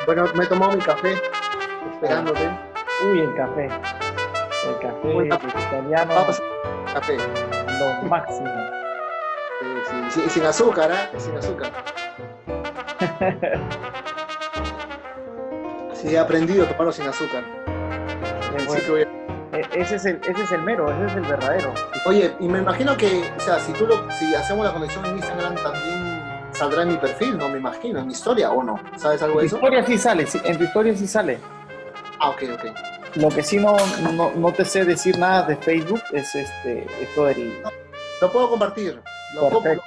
Bueno, me he tomado mi café, Ah, esperándote. uy, el café. El Buen café café, italiano, vamos a café. lo máximo. Sí, sí, sin azúcar, ¿ah? Sin azúcar. Sí, he aprendido a tomarlo sin azúcar. Al Bueno, principio, oye, ese es el mero, ese es el verdadero. oye, y me imagino que, o sea, si hacemos la conexión en Instagram, también saldrá en mi perfil, ¿no? Me imagino, en mi historia, ¿o no? ¿Sabes En algo tu de eso? historia sí sale, sí, en tu historia sí sale. Ah, ok, ok. Lo que sí no te sé decir nada de Facebook es esto del Lo puedo compartir. perfecto.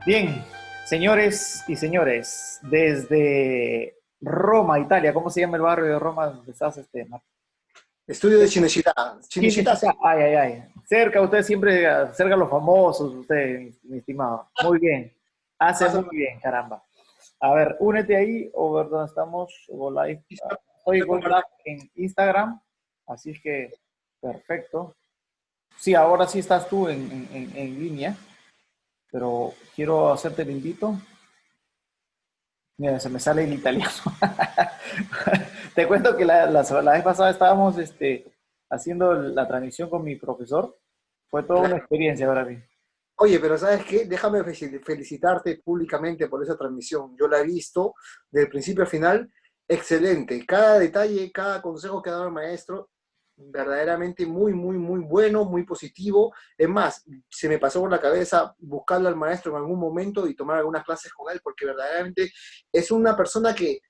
Bien, señores y señores, desde Roma, Italia, ¿cómo se llama el barrio de Roma donde estás, Mar? Estudio de Cinecittà. Cinecittà, Cinecittà, sí. ay, ay, ay. Cerca, usted siempre, cerca a los famosos, usted, mi estimado. Muy bien. Hace Más o muy bien, caramba. A ver, únete ahí o ver dónde estamos, Go Live. menos, Estoy lo Go compartí. Live en Instagram, así es que perfecto. Sí, ahora sí estás tú en línea, pero quiero hacerte el invito. Mira, se me sale en italiano. Te cuento que la vez pasada estábamos haciendo la transmisión con mi profesor. Fue toda una Claro. experiencia para mí. Oye, pero ¿sabes qué? Déjame felicitarte públicamente por esa transmisión. Yo la he visto del principio al final. Excelente. Cada detalle, cada consejo que ha dado el maestro, verdaderamente muy, muy, muy bueno, muy positivo. Es más, se me pasó por la cabeza buscarlo al maestro en algún momento y tomar algunas clases con él, porque verdaderamente es una persona que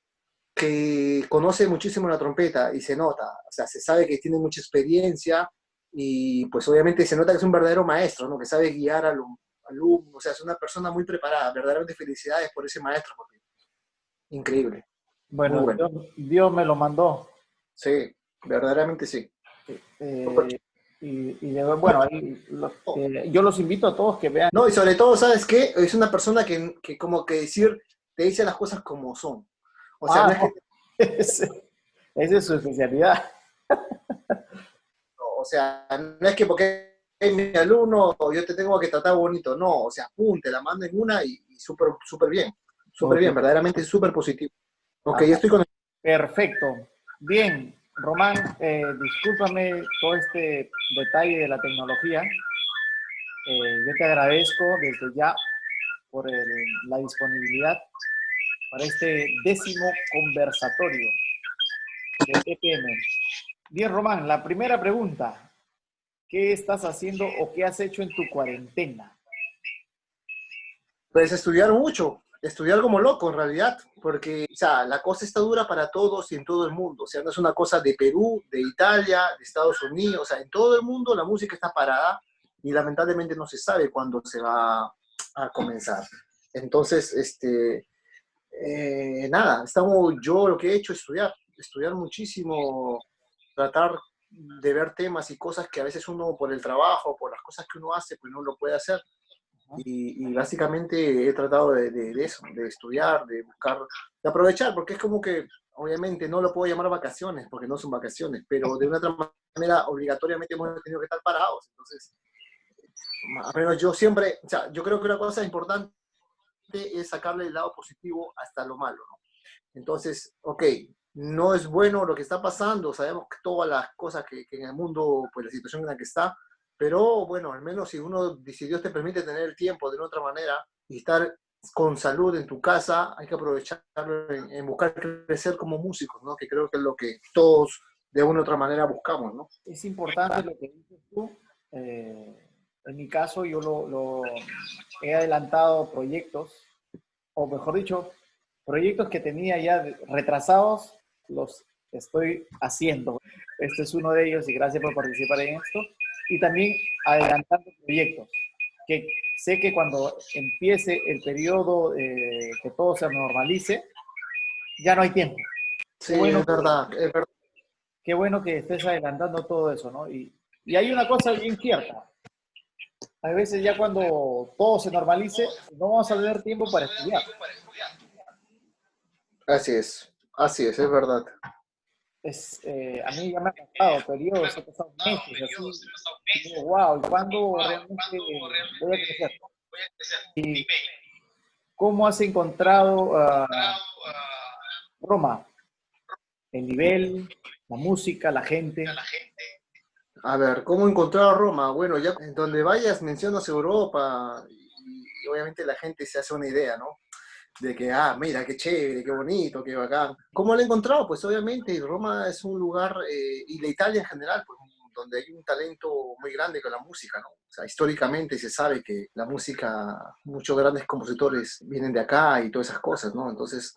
conoce muchísimo la trompeta y se nota. O sea, se sabe que tiene mucha experiencia y pues obviamente se nota que es un verdadero maestro, ¿no? Que sabe guiar al alumno, o sea, es una persona muy preparada. Verdaderamente felicidades por ese maestro, porque increíble, muy Bueno, bueno. Dios me lo mandó. Sí, verdaderamente sí. Súper eh, bueno, ahí yo los invito a todos que vean. no, y sobre todo, ¿sabes qué? Es una persona que como que decir, te dice las cosas como son. O sea, Ah, no es que no, esa es su especialidad. o sea, no es que porque es mi alumno yo te tengo que tratar bonito, no, o sea, pum, te la mando en una y súper Ok, bien, verdaderamente súper positivo. Ok, ya ajá, estoy con perfecto. Bien, Román, discúlpame todo este detalle de la tecnología. Yo te agradezco desde ya por la disponibilidad para este décimo conversatorio de TPM. Bien, Román, la primera pregunta. ¿Qué estás haciendo o qué has hecho en tu cuarentena? pues estudiar mucho, estudiar como loco en realidad, porque, o sea, la cosa está dura para todos y en todo el mundo, o sea, no es una cosa de Perú, de Italia, de Estados Unidos, o sea, en todo el mundo la música está parada y lamentablemente no se sabe cuándo se va a comenzar. Entonces, nada, yo lo que he hecho es estudiar muchísimo, tratar de ver temas y cosas que a veces uno por el trabajo, por las cosas que uno hace, pues no lo puede hacer. Y básicamente he tratado de eso, de estudiar, de buscar, de aprovechar, porque es como que obviamente no lo puedo llamar vacaciones, porque no son vacaciones, pero de una otra manera obligatoriamente hemos tenido que estar parados. Entonces, pero yo siempre, o sea, yo creo que una cosa importante es sacarle el lado positivo hasta lo malo, ¿no? Entonces, ok, no es bueno lo que está pasando, sabemos que todas las cosas que en el mundo, pues la situación en la que está, pero bueno, al menos si si Dios te permite tener el tiempo de una otra manera y estar con salud en tu casa, hay que aprovecharlo en buscar crecer como músicos, ¿no? Que creo que es lo que todos de una u otra manera buscamos, ¿no? Es importante lo que dices tú. En mi caso, yo he adelantado proyectos, o mejor dicho, proyectos que tenía ya retrasados, los estoy haciendo. Este es uno de ellos y gracias por participar en esto. Y también adelantando proyectos, que sé que cuando empiece el periodo que todo se normalice, ya no hay tiempo. Sí, Qué bueno es verdad, es verdad. qué bueno que estés adelantando todo eso, ¿no? Y hay una cosa bien cierta. A veces ya cuando todo se normalice, no vamos a tener tiempo para estudiar. Así es verdad. a mí ya me ha pasado periodos, he pasado meses así, y digo, wow, ¿y cuándo realmente voy a crecer? ¿Y cómo has encontrado Roma? El nivel, la música, la gente. A ver, ¿cómo encontrar a Roma? Bueno, ya en donde vayas mencionas Europa y obviamente la gente se hace una idea, ¿no? De que, ah, mira, qué chévere, qué bonito, qué bacán. ¿Cómo lo he encontrado? Pues obviamente Roma es un lugar, y la Italia en general, pues donde hay un talento muy grande con la música, ¿no? O sea, históricamente se sabe que la música, muchos grandes compositores vienen de acá y todas esas cosas, ¿no? Entonces,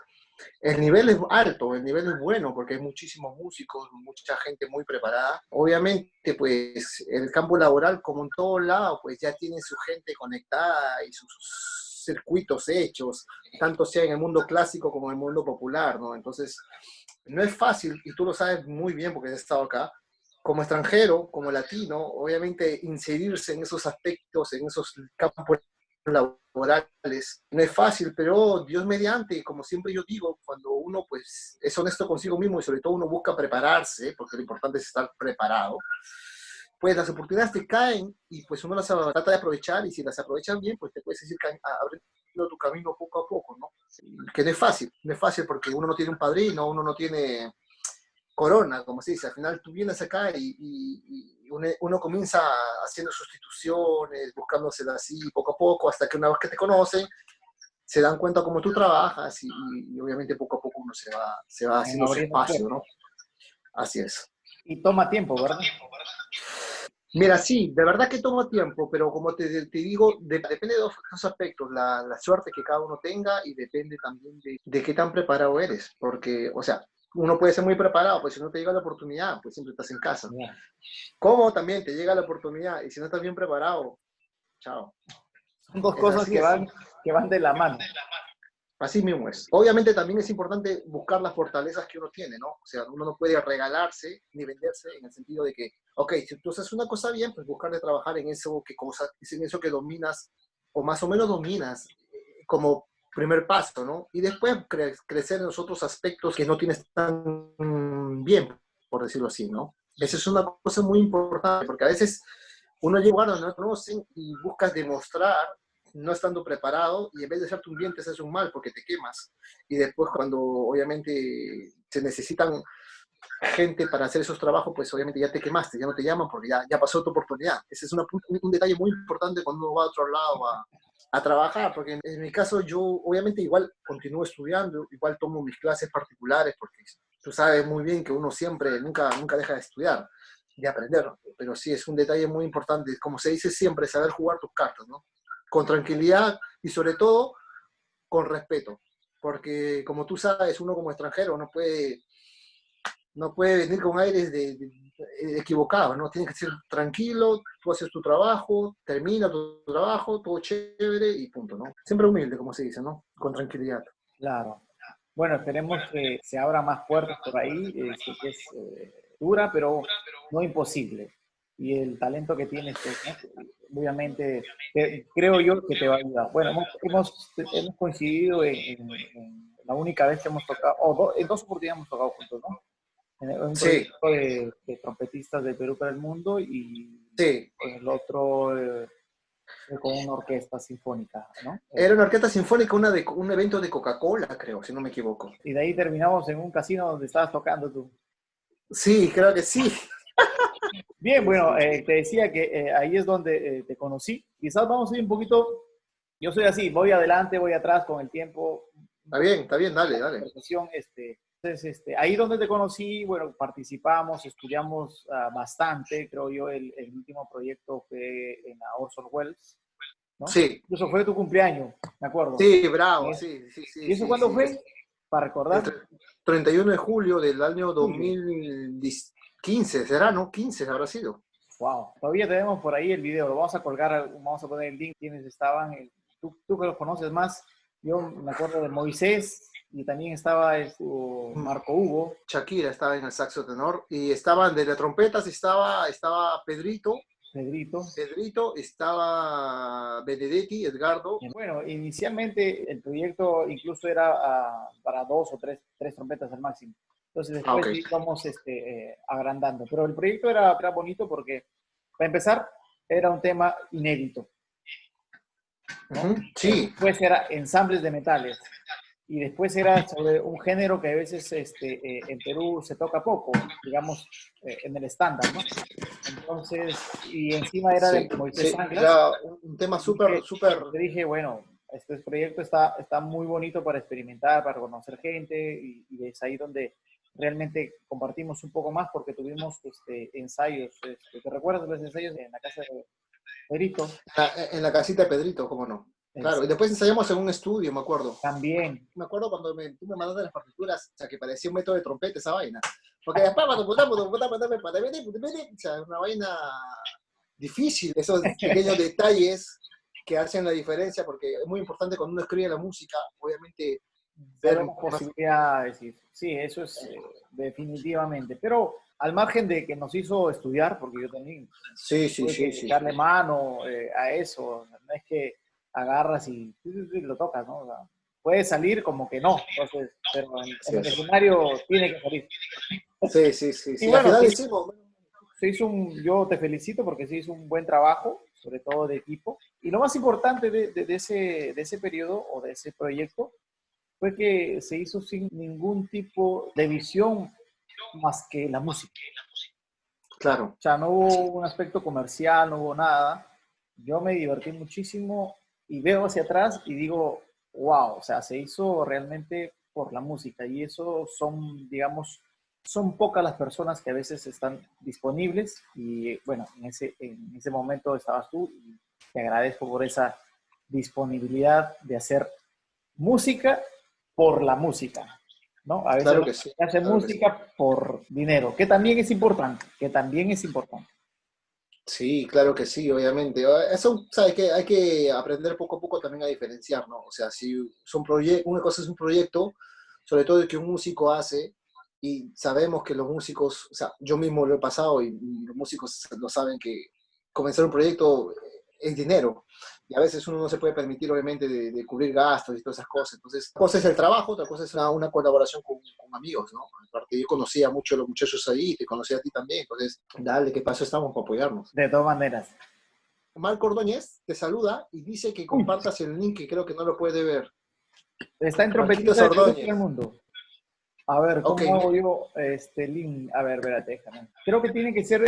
el nivel es alto, el nivel es bueno porque hay muchísimos músicos, mucha gente muy preparada. Obviamente, pues el campo laboral, como en todo lado, pues ya tiene su gente conectada y sus circuitos hechos, tanto sea en el mundo clásico como en el mundo popular, ¿no? Entonces, no es fácil, y tú lo sabes muy bien porque has estado acá, como extranjero, como latino, obviamente inserirse en esos aspectos, en esos campos laborales, no es fácil, pero Dios mediante, como siempre yo digo, cuando uno pues es honesto consigo mismo y sobre todo uno busca prepararse, porque lo importante es estar preparado, pues las oportunidades te caen y pues uno las trata de aprovechar y si las aprovechan bien, pues te puedes ir abriendo tu camino poco a poco, ¿no? Que no es fácil, no es fácil porque uno no tiene un padrino, uno no tiene corona, como se dice. Al final tú vienes acá y uno comienza haciendo sustituciones, buscándosela así poco a poco, hasta que una vez que te conocen, se dan cuenta cómo tú trabajas y obviamente poco a poco uno se va haciendo su Abriendo espacio, puertas. ¿no? Así es. Y toma tiempo, ¿verdad? Mira, sí, de verdad que toma tiempo, pero como te digo, depende de dos aspectos, la suerte que cada uno tenga y depende también de qué tan preparado eres, porque, o sea, uno puede ser muy preparado, pues si no te llega la oportunidad, pues siempre estás en casa. Ya. Como también te llega la oportunidad y si no estás bien preparado, chao. Son dos Es cosas así, es. que van de la mano. Así mismo es. Obviamente también es importante buscar las fortalezas que uno tiene, ¿no? O sea, uno no puede regalarse ni venderse en el sentido de que, ok, si tú haces una cosa bien, pues buscar de trabajar en eso que cosa, en eso que dominas o más o menos dominas como primer paso, ¿no? Y después crecer en los otros aspectos que no tienes tan bien, por decirlo así, ¿no? Esa es una cosa muy importante, porque a veces uno llega a lugares donde no conocen y buscas demostrar no estando preparado y en vez de hacerte un bien te haces un mal porque te quemas. Y después cuando obviamente se necesitan gente para hacer esos trabajos, pues obviamente ya te quemaste, ya no te llaman porque ya pasó tu oportunidad. Ese es un detalle muy importante cuando uno va a otro lado a trabajar, porque en mi caso yo obviamente igual continúo estudiando, igual tomo mis clases particulares, porque tú sabes muy bien que uno siempre, nunca deja de estudiar, de aprender, pero sí es un detalle muy importante, como se dice siempre, saber jugar tus cartas, ¿no? Con tranquilidad y sobre todo con respeto, porque como tú sabes, uno como extranjero no puede venir con aires equivocados, ¿no? Tienes que ser tranquilo, tú haces tu trabajo, termina tu trabajo, todo chévere y punto, ¿no? Siempre humilde, como se dice, ¿no? Con tranquilidad. Claro. Bueno, esperemos que se abran más puertas por ahí. Sé que es dura, pero no imposible. Y el talento que tienes, pues, ¿no? Obviamente, creo yo que te va a ayudar. Bueno, hemos coincidido en la única vez que hemos tocado, en dos oportunidades hemos tocado juntos, ¿no? En un Sí, proyecto de trompetistas del Perú para el mundo y sí. con el otro con una orquesta sinfónica, ¿no? Era una orquesta sinfónica, un evento de Coca-Cola, creo, si no me equivoco. Y de ahí terminamos en un casino donde estabas tocando tú. Sí, creo que sí. Bien, Sí, bueno, sí, sí. te decía que ahí es donde te conocí. Quizás vamos a ir un poquito, yo soy así, voy adelante, voy atrás con el tiempo, un poquito Está bien, dale, de dale. conversación. Entonces, ahí donde te conocí, bueno, participamos, estudiamos bastante, creo yo, el último proyecto fue en la Orson Welles, ¿no? Sí, Incluso fue tu cumpleaños, me acuerdo. sí, bravo, sí, sí, sí, ¿Y eso sí, cuándo sí. fue? Para El recordar. 31 de julio del año Julio. 2015, ¿será, no? 15 habrá sido. Wow, todavía tenemos por ahí el video, lo vamos a colgar, vamos a poner el link, quienes estaban, tú que los conoces más, yo me acuerdo de Moisés y también estaba Marco Hugo, Shakira estaba en el saxo tenor y estaban de las trompetas, estaba Pedrito. Pedrito, estaba Benedetti, Edgardo. Bueno, inicialmente el proyecto incluso era para dos o tres trompetas al máximo. Entonces Ah, después ok. íbamos agrandando. Pero el proyecto era bonito porque, para empezar, era un tema inédito, ¿no? Ujú, sí, Después era ensambles de metales. Y después era sobre un género que a veces en Perú se toca poco, digamos, en el estándar, ¿no? Entonces, y encima era de sí, Moisés sí. Anglas. Era un tema súper, Dije, súper. yo dije, bueno, este proyecto está muy bonito para experimentar, para conocer gente, y es ahí donde realmente compartimos un poco más porque tuvimos ensayos. ¿Te recuerdas de los ensayos en la casa de Perito? En la casita de Pedrito, ¿cómo no? Claro, y después ensayamos en un estudio, me acuerdo. También. Me acuerdo cuando tú me mandaste las partituras, o sea, que parecía un método de trompeta esa vaina. Porque después, o sea, una vaina difícil, esos pequeños detalles que hacen la diferencia, porque es muy importante cuando uno escribe la música, obviamente, ver Saber las posibilidades. Sí, eso es definitivamente. Pero al margen de que nos hizo estudiar, porque yo también sí, sí, tuve sí, que sí. echarle mano a eso. No es que agarras y lo tocas, ¿no? O sea, puede salir como que no. Entonces, pero en Así el es. escenario tiene que salir. Sí, sí, sí, Y sí. Al bueno, final decimos, yo te felicito porque se hizo un buen trabajo, sobre todo de equipo. Y lo más importante de ese periodo o de ese proyecto fue que se hizo sin ningún tipo de visión más que la música. claro, O sea, no hubo sí, un aspecto comercial, no hubo nada. Yo me divertí muchísimo y veo hacia atrás y digo, wow, o sea, se hizo realmente por la música y eso son, digamos, son pocas las personas que a veces están disponibles y bueno, en ese momento estabas tú y te agradezco por esa disponibilidad de hacer música por la música, ¿no? A veces claro que sí, se hace claro que sí. música por dinero, que también es importante, que también es importante. Sí, claro que sí, obviamente. Eso, sabes que hay que aprender poco a poco también a diferenciar, ¿no? O sea, si son proyectos, una cosa es un proyecto, sobre todo el que un músico hace, y sabemos que los músicos, o sea, yo mismo lo he pasado y los músicos lo saben que comenzar un proyecto es dinero. Y a veces uno no se puede permitir, obviamente, de cubrir gastos y todas esas cosas. Entonces, una cosa es el trabajo, otra cosa es una colaboración con amigos, ¿no? Aparte, yo conocía mucho a los muchachos ahí, te conocía a ti también. Entonces, dale, ¿qué pasó? Estamos para apoyarnos. De todas maneras. Marco Ordóñez te saluda y dice que Uy, compartas el link que creo que no lo puede ver. está en Marquitos trompetista de Perú para Ordóñez. el mundo. A ver, Ok, ¿cómo hago yo este link? A ver, espérate, déjame. Creo que tiene que ser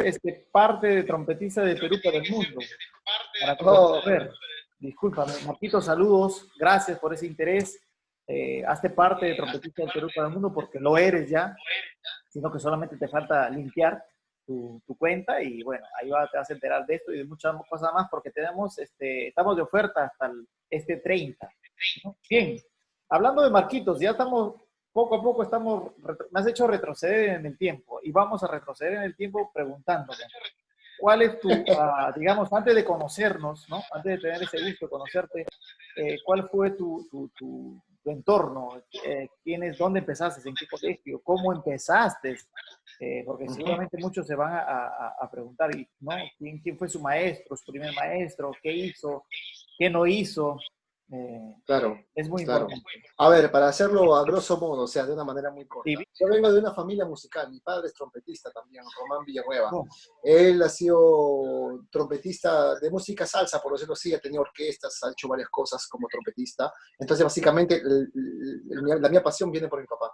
parte de trompetista de Perú para el mundo, para que lo pueda oh, ver. Discúlpame, Marquito, saludos, gracias por ese interés. Hazte parte de trompetista del Perú para el mundo porque lo eres ya, sino que solamente te falta limpiar tu cuenta y bueno, te vas a enterar de esto y de muchas cosas más porque estamos de oferta hasta este 30, ¿no? Bien, hablando de Marquitos, ya estamos, poco a poco me has hecho retroceder en el tiempo y vamos a retroceder en el tiempo preguntándome, ¿cuál es digamos, antes de conocernos, ¿no? Antes de tener ese gusto de conocerte, ¿cuál fue tu entorno? ¿Dónde empezaste? ¿En qué colegio? ¿Cómo empezaste? Porque ujú, seguramente muchos se van a preguntar, ¿no? ¿Quién fue su maestro, su primer maestro? ¿Qué hizo? ¿Qué no hizo? Eh, claro, es muy claro. importante. A ver, para hacerlo a grosso modo, o sea, de una manera muy Y corta. Yo vengo de una familia musical, mi padre es trompetista también, Román Villanueva. bueno, Él ha sido trompetista de música salsa, por decirlo así, ha tenido orquestas, ha hecho varias cosas como trompetista. Entonces, básicamente, la mía pasión viene por mi papá.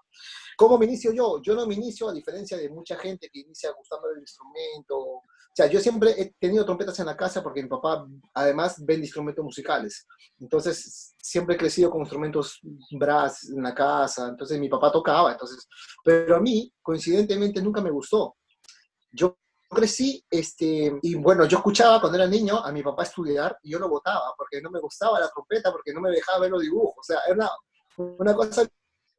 ¿Cómo me inicio yo? Yo no me inicio a diferencia de mucha gente que inicia gustando del instrumento. O sea, yo siempre he tenido trompetas en la casa porque mi papá además vende instrumentos musicales. Entonces, siempre he crecido con instrumentos brass en la casa. Entonces, mi papá tocaba. Entonces, pero a mí, coincidentemente, nunca me gustó. Yo crecí, y bueno, yo escuchaba cuando era niño a mi papá estudiar y yo lo botaba porque no me gustaba la trompeta, porque no me dejaba ver los dibujos. O sea, era una cosa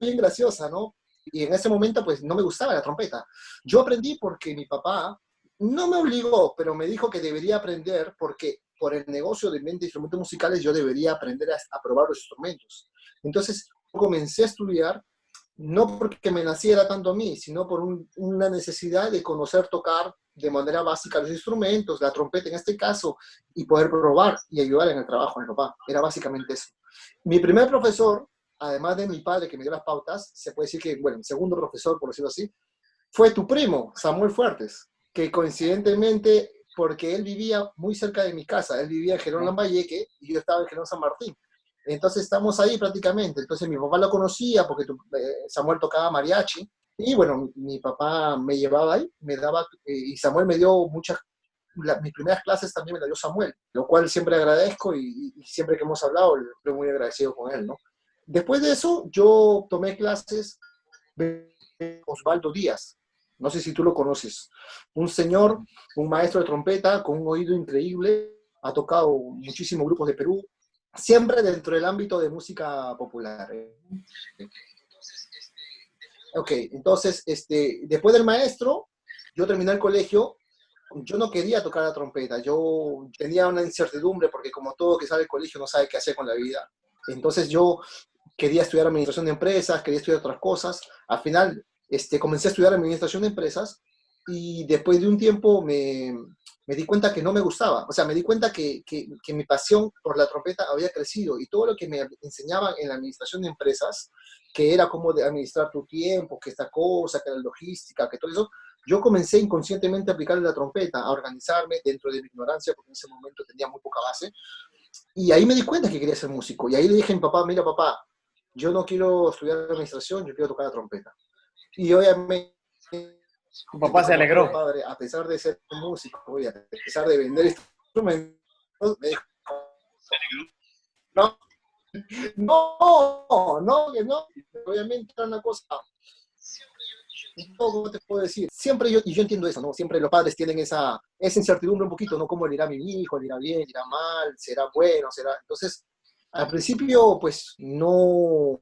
bien graciosa, ¿no? Y en ese momento, pues, no me gustaba la trompeta. Yo aprendí porque mi papá no me obligó, pero me dijo que debería aprender porque por el negocio de venta de instrumentos musicales yo debería aprender a probar los instrumentos. Entonces, comencé a estudiar no porque me naciera tanto a mí, sino por una necesidad de conocer tocar de manera básica los instrumentos, la trompeta en este caso, y poder probar y ayudar en el trabajo de mi papá. Era básicamente eso. Mi primer profesor además de mi padre que me dio las pautas, se puede decir que, bueno, mi segundo profesor, por decirlo así, fue tu primo, Samuel Fuertes, que coincidentemente, porque él vivía muy cerca de mi casa, él vivía en Gerón Lambayeque y yo estaba en Gerón San Martín. Entonces estamos ahí prácticamente. Entonces mi papá lo conocía porque Samuel tocaba mariachi. Y bueno, mi papá me llevaba ahí, me daba, y Samuel me dio muchas, mis primeras clases también me las dio Samuel, lo cual siempre agradezco y siempre que hemos hablado estoy muy agradecido con él, ¿no? Después de eso, yo tomé clases de Osvaldo Díaz, no sé si tú lo conoces, un señor, un maestro de trompeta con un oído increíble, ha tocado muchísimos grupos de Perú, siempre dentro del ámbito de música popular. Ok, entonces, después del maestro, yo terminé el colegio, yo no quería tocar la trompeta, yo tenía una incertidumbre porque como todo que sale del colegio no sabe qué hacer con la vida. Entonces yo quería estudiar administración de empresas, quería estudiar otras cosas. Al final, comencé a estudiar administración de empresas y después de un tiempo me di cuenta que no me gustaba. O sea, me di cuenta que mi pasión por la trompeta había crecido y todo lo que me enseñaban en la administración de empresas, que era cómo de administrar tu tiempo, que esta cosa, que la logística, que todo eso, yo comencé inconscientemente a aplicarle la trompeta, a organizarme dentro de mi ignorancia, porque en ese momento tenía muy poca base. Y ahí me di cuenta que quería ser músico. Y ahí le dije a mi papá, mira papá, yo no quiero estudiar administración, yo quiero tocar la trompeta. Y obviamente, Tu papá se como todo alegró. padre, a pesar de ser músico y a pesar de vender instrumentos, me dijo, no, no, que no. Obviamente era una cosa, ¿cómo te puedo decir? Siempre yo, y yo entiendo eso, ¿no? Siempre los padres tienen esa incertidumbre un poquito, ¿no? ¿Cómo le irá a mi hijo? ¿Le irá bien? ¿Le irá mal? ¿Será bueno? ¿Será? Entonces, al principio, pues, no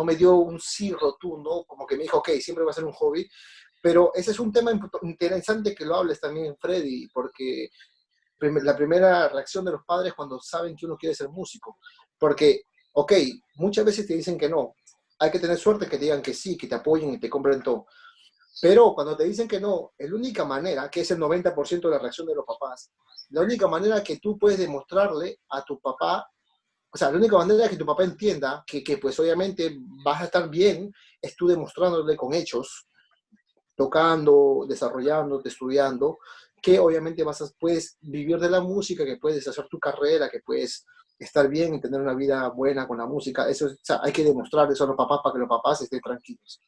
me dio un sí rotundo, como que me dijo, ok, siempre va a ser un hobby, pero ese es un tema interesante que lo hables también, Freddy, porque la primera reacción de los padres cuando saben que uno quiere ser músico, porque, ok, muchas veces te dicen que no, hay que tener suerte que te digan que sí, que te apoyen y te compren todo, pero cuando te dicen que no, la única manera, que es el 90% de la reacción de los papás, la única manera que tú puedes demostrarle a tu papá, o sea, la única manera que tu papá entienda que pues obviamente vas a estar bien, es tú demostrándole con hechos, tocando, desarrollándote, estudiando, que obviamente puedes vivir de la música, que puedes hacer tu carrera, que puedes estar bien y tener una vida buena con la música. Eso, o sea, hay que demostrar eso a los papás para que los papás estén tranquilos.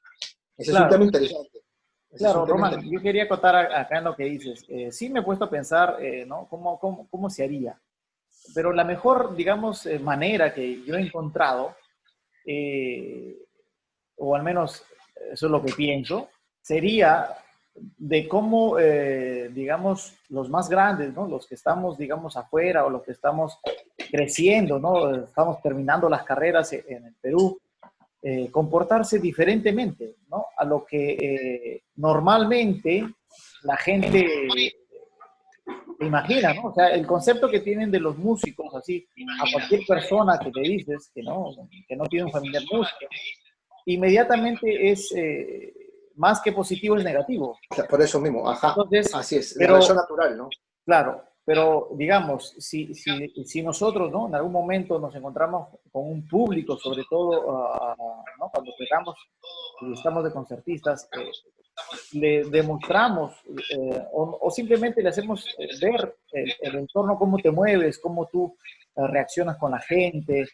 Ese es un Claro, tema interesante. Ese es un claro, tema Román, interesante. yo quería acotar acá en lo que dices. Sí me he puesto a pensar, ¿no? ¿Cómo se haría? Pero la mejor, digamos, manera que yo he encontrado, eh, o al menos eso es lo que pienso, sería de cómo, digamos, los más grandes, ¿no? Los que estamos, digamos, afuera o los que estamos creciendo, ¿no? Estamos terminando las carreras en el Perú, comportarse diferentemente, ¿no? A lo que normalmente la gente imagina, ¿no? O sea, el concepto que tienen de los músicos, así, a cualquier persona que te dices que no tiene un familiar músico, inmediatamente es más que positivo, es negativo. Por eso mismo, ajá, Entonces, así es, la reacción pero natural, ¿no? claro, pero digamos, si nosotros, ¿no? En algún momento nos encontramos con un público, sobre todo, ¿no? Cuando tocamos y estamos de concertistas, le demostramos o simplemente le hacemos ver el entorno, cómo te mueves, cómo tú reaccionas con la gente,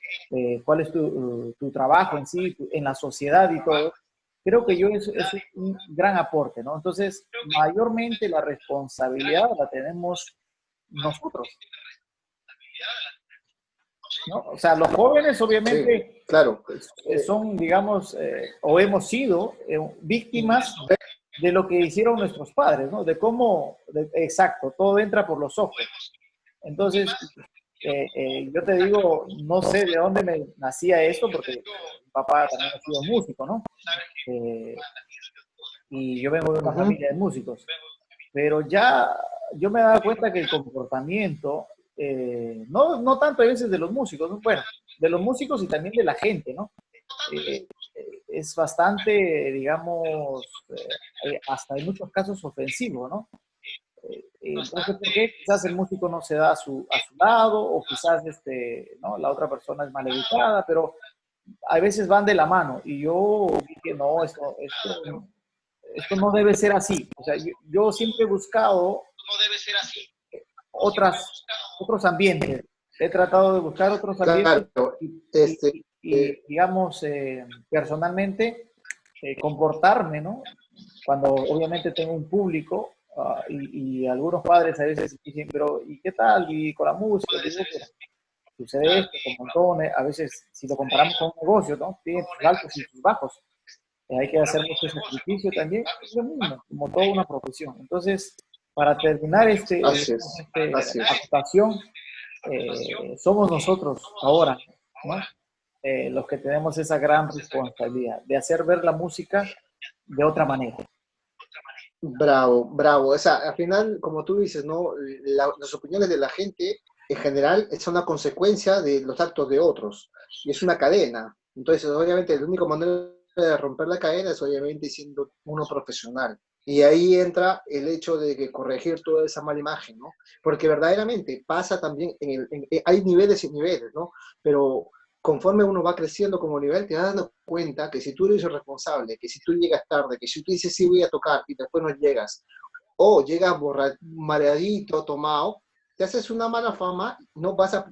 cuál es tu trabajo en sí, en la sociedad y todo. Creo que yo es un gran aporte, ¿no? Entonces, mayormente la responsabilidad la tenemos nosotros, ¿no? O sea, los jóvenes Sí, obviamente claro. son, digamos, o hemos sido víctimas de lo que hicieron nuestros padres, ¿no? De cómo, exacto, todo entra por los ojos. Entonces, yo te digo, no sé de dónde me nacía esto, porque mi papá también ha sido músico, ¿no? Eh, y yo vengo de una Ujú. familia de músicos, pero ya yo me he dado cuenta que el comportamiento, no tanto a veces de los músicos, ¿no? Bueno, de los músicos y también de la gente, ¿no? Es bastante, digamos, hasta en muchos casos ofensivo, ¿no? Entonces, ¿por qué? Quizás el músico no se da a su lado, o quizás ¿no? La otra persona es mal educada, pero a veces van de la mano. Y yo dije, no, esto no debe ser así. O sea, yo siempre he buscado otros ambientes. He tratado de buscar otros ambientes Claro, y, digamos, personalmente, comportarme, ¿no? Cuando obviamente tengo un público y algunos padres a veces dicen, pero ¿y qué tal? Y con la música, digo, pero sucede esto con montones, a veces si lo comparamos con un negocio, ¿no? Tiene sus altos y sus bajos. Hay que hacer mucho sacrificio también, es lo mismo, como toda una profesión. Entonces, para terminar así es, así es. acotación, somos nosotros ahora, ¿no? Los que tenemos esa gran responsabilidad de hacer ver la música de otra manera. Bravo, bravo. O sea, al final, como tú dices, ¿no? Las opiniones de la gente en general son una consecuencia de los actos de otros y es una cadena. Entonces, obviamente, la única manera de romper la cadena es obviamente siendo uno profesional. Y ahí entra el hecho de que corregir toda esa mala imagen, ¿no? Porque verdaderamente pasa también, hay niveles y niveles, ¿no? Pero conforme uno va creciendo como nivel, te vas dando cuenta que si tú eres irresponsable, que si tú llegas tarde, que si tú dices sí voy a tocar y después no llegas, o llegas mareadito, tomado, te haces una mala fama, no vas a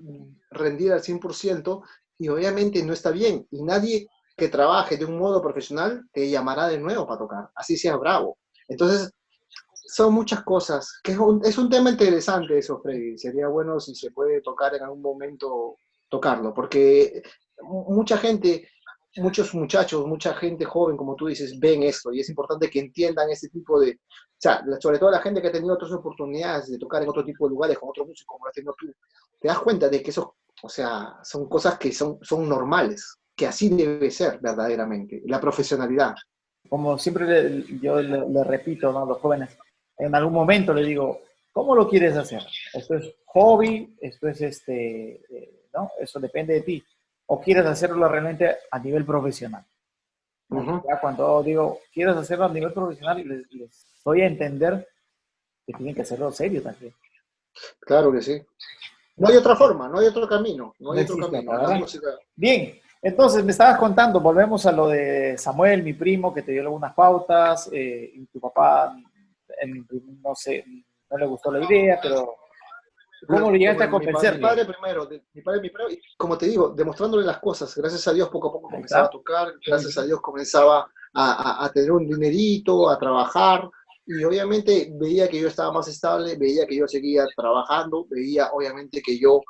rendir al 100% y obviamente no está bien. Y nadie que trabaje de un modo profesional te llamará de nuevo para tocar, así seas bravo. Entonces, son muchas cosas, que es un tema interesante eso, Freddy. Sería bueno si se puede tocar en algún momento, tocarlo, porque mucha gente, muchos muchachos, mucha gente joven, como tú dices, ven esto y es importante que entiendan ese tipo de, o sea, sobre todo la gente que ha tenido otras oportunidades de tocar en otro tipo de lugares con otros músicos, como lo has tenido tú, te das cuenta de que eso, o sea, son cosas que son normales, que así debe ser verdaderamente, la profesionalidad. Como siempre yo le repito, ¿no? A los jóvenes, en algún momento le digo, ¿cómo lo quieres hacer? Esto es hobby, esto es ¿no? Eso depende de ti. ¿O quieres hacerlo realmente a nivel profesional? Uh ¿No? -huh. Ya cuando digo, ¿quieres hacerlo a nivel profesional? Les doy a entender que tienen que hacerlo serio también. Claro que sí. No hay ¿No? otra forma, no hay otro camino, no No hay otro existe camino. otra, La ¿verdad? música. Bien, entonces me estabas contando, volvemos a lo de Samuel, mi primo, que te dio algunas pautas, y tu papá, no sé, no le gustó la idea, pero ¿cómo le llegaste a Mi convencerle? padre primero, y como te digo, demostrándole las cosas. Gracias a Dios poco a poco Ahí comenzaba a está, tocar, muy gracias a bien. Dios comenzaba a tener un dinerito, a trabajar, y obviamente veía que yo estaba más estable, veía que yo seguía trabajando, veía obviamente que yo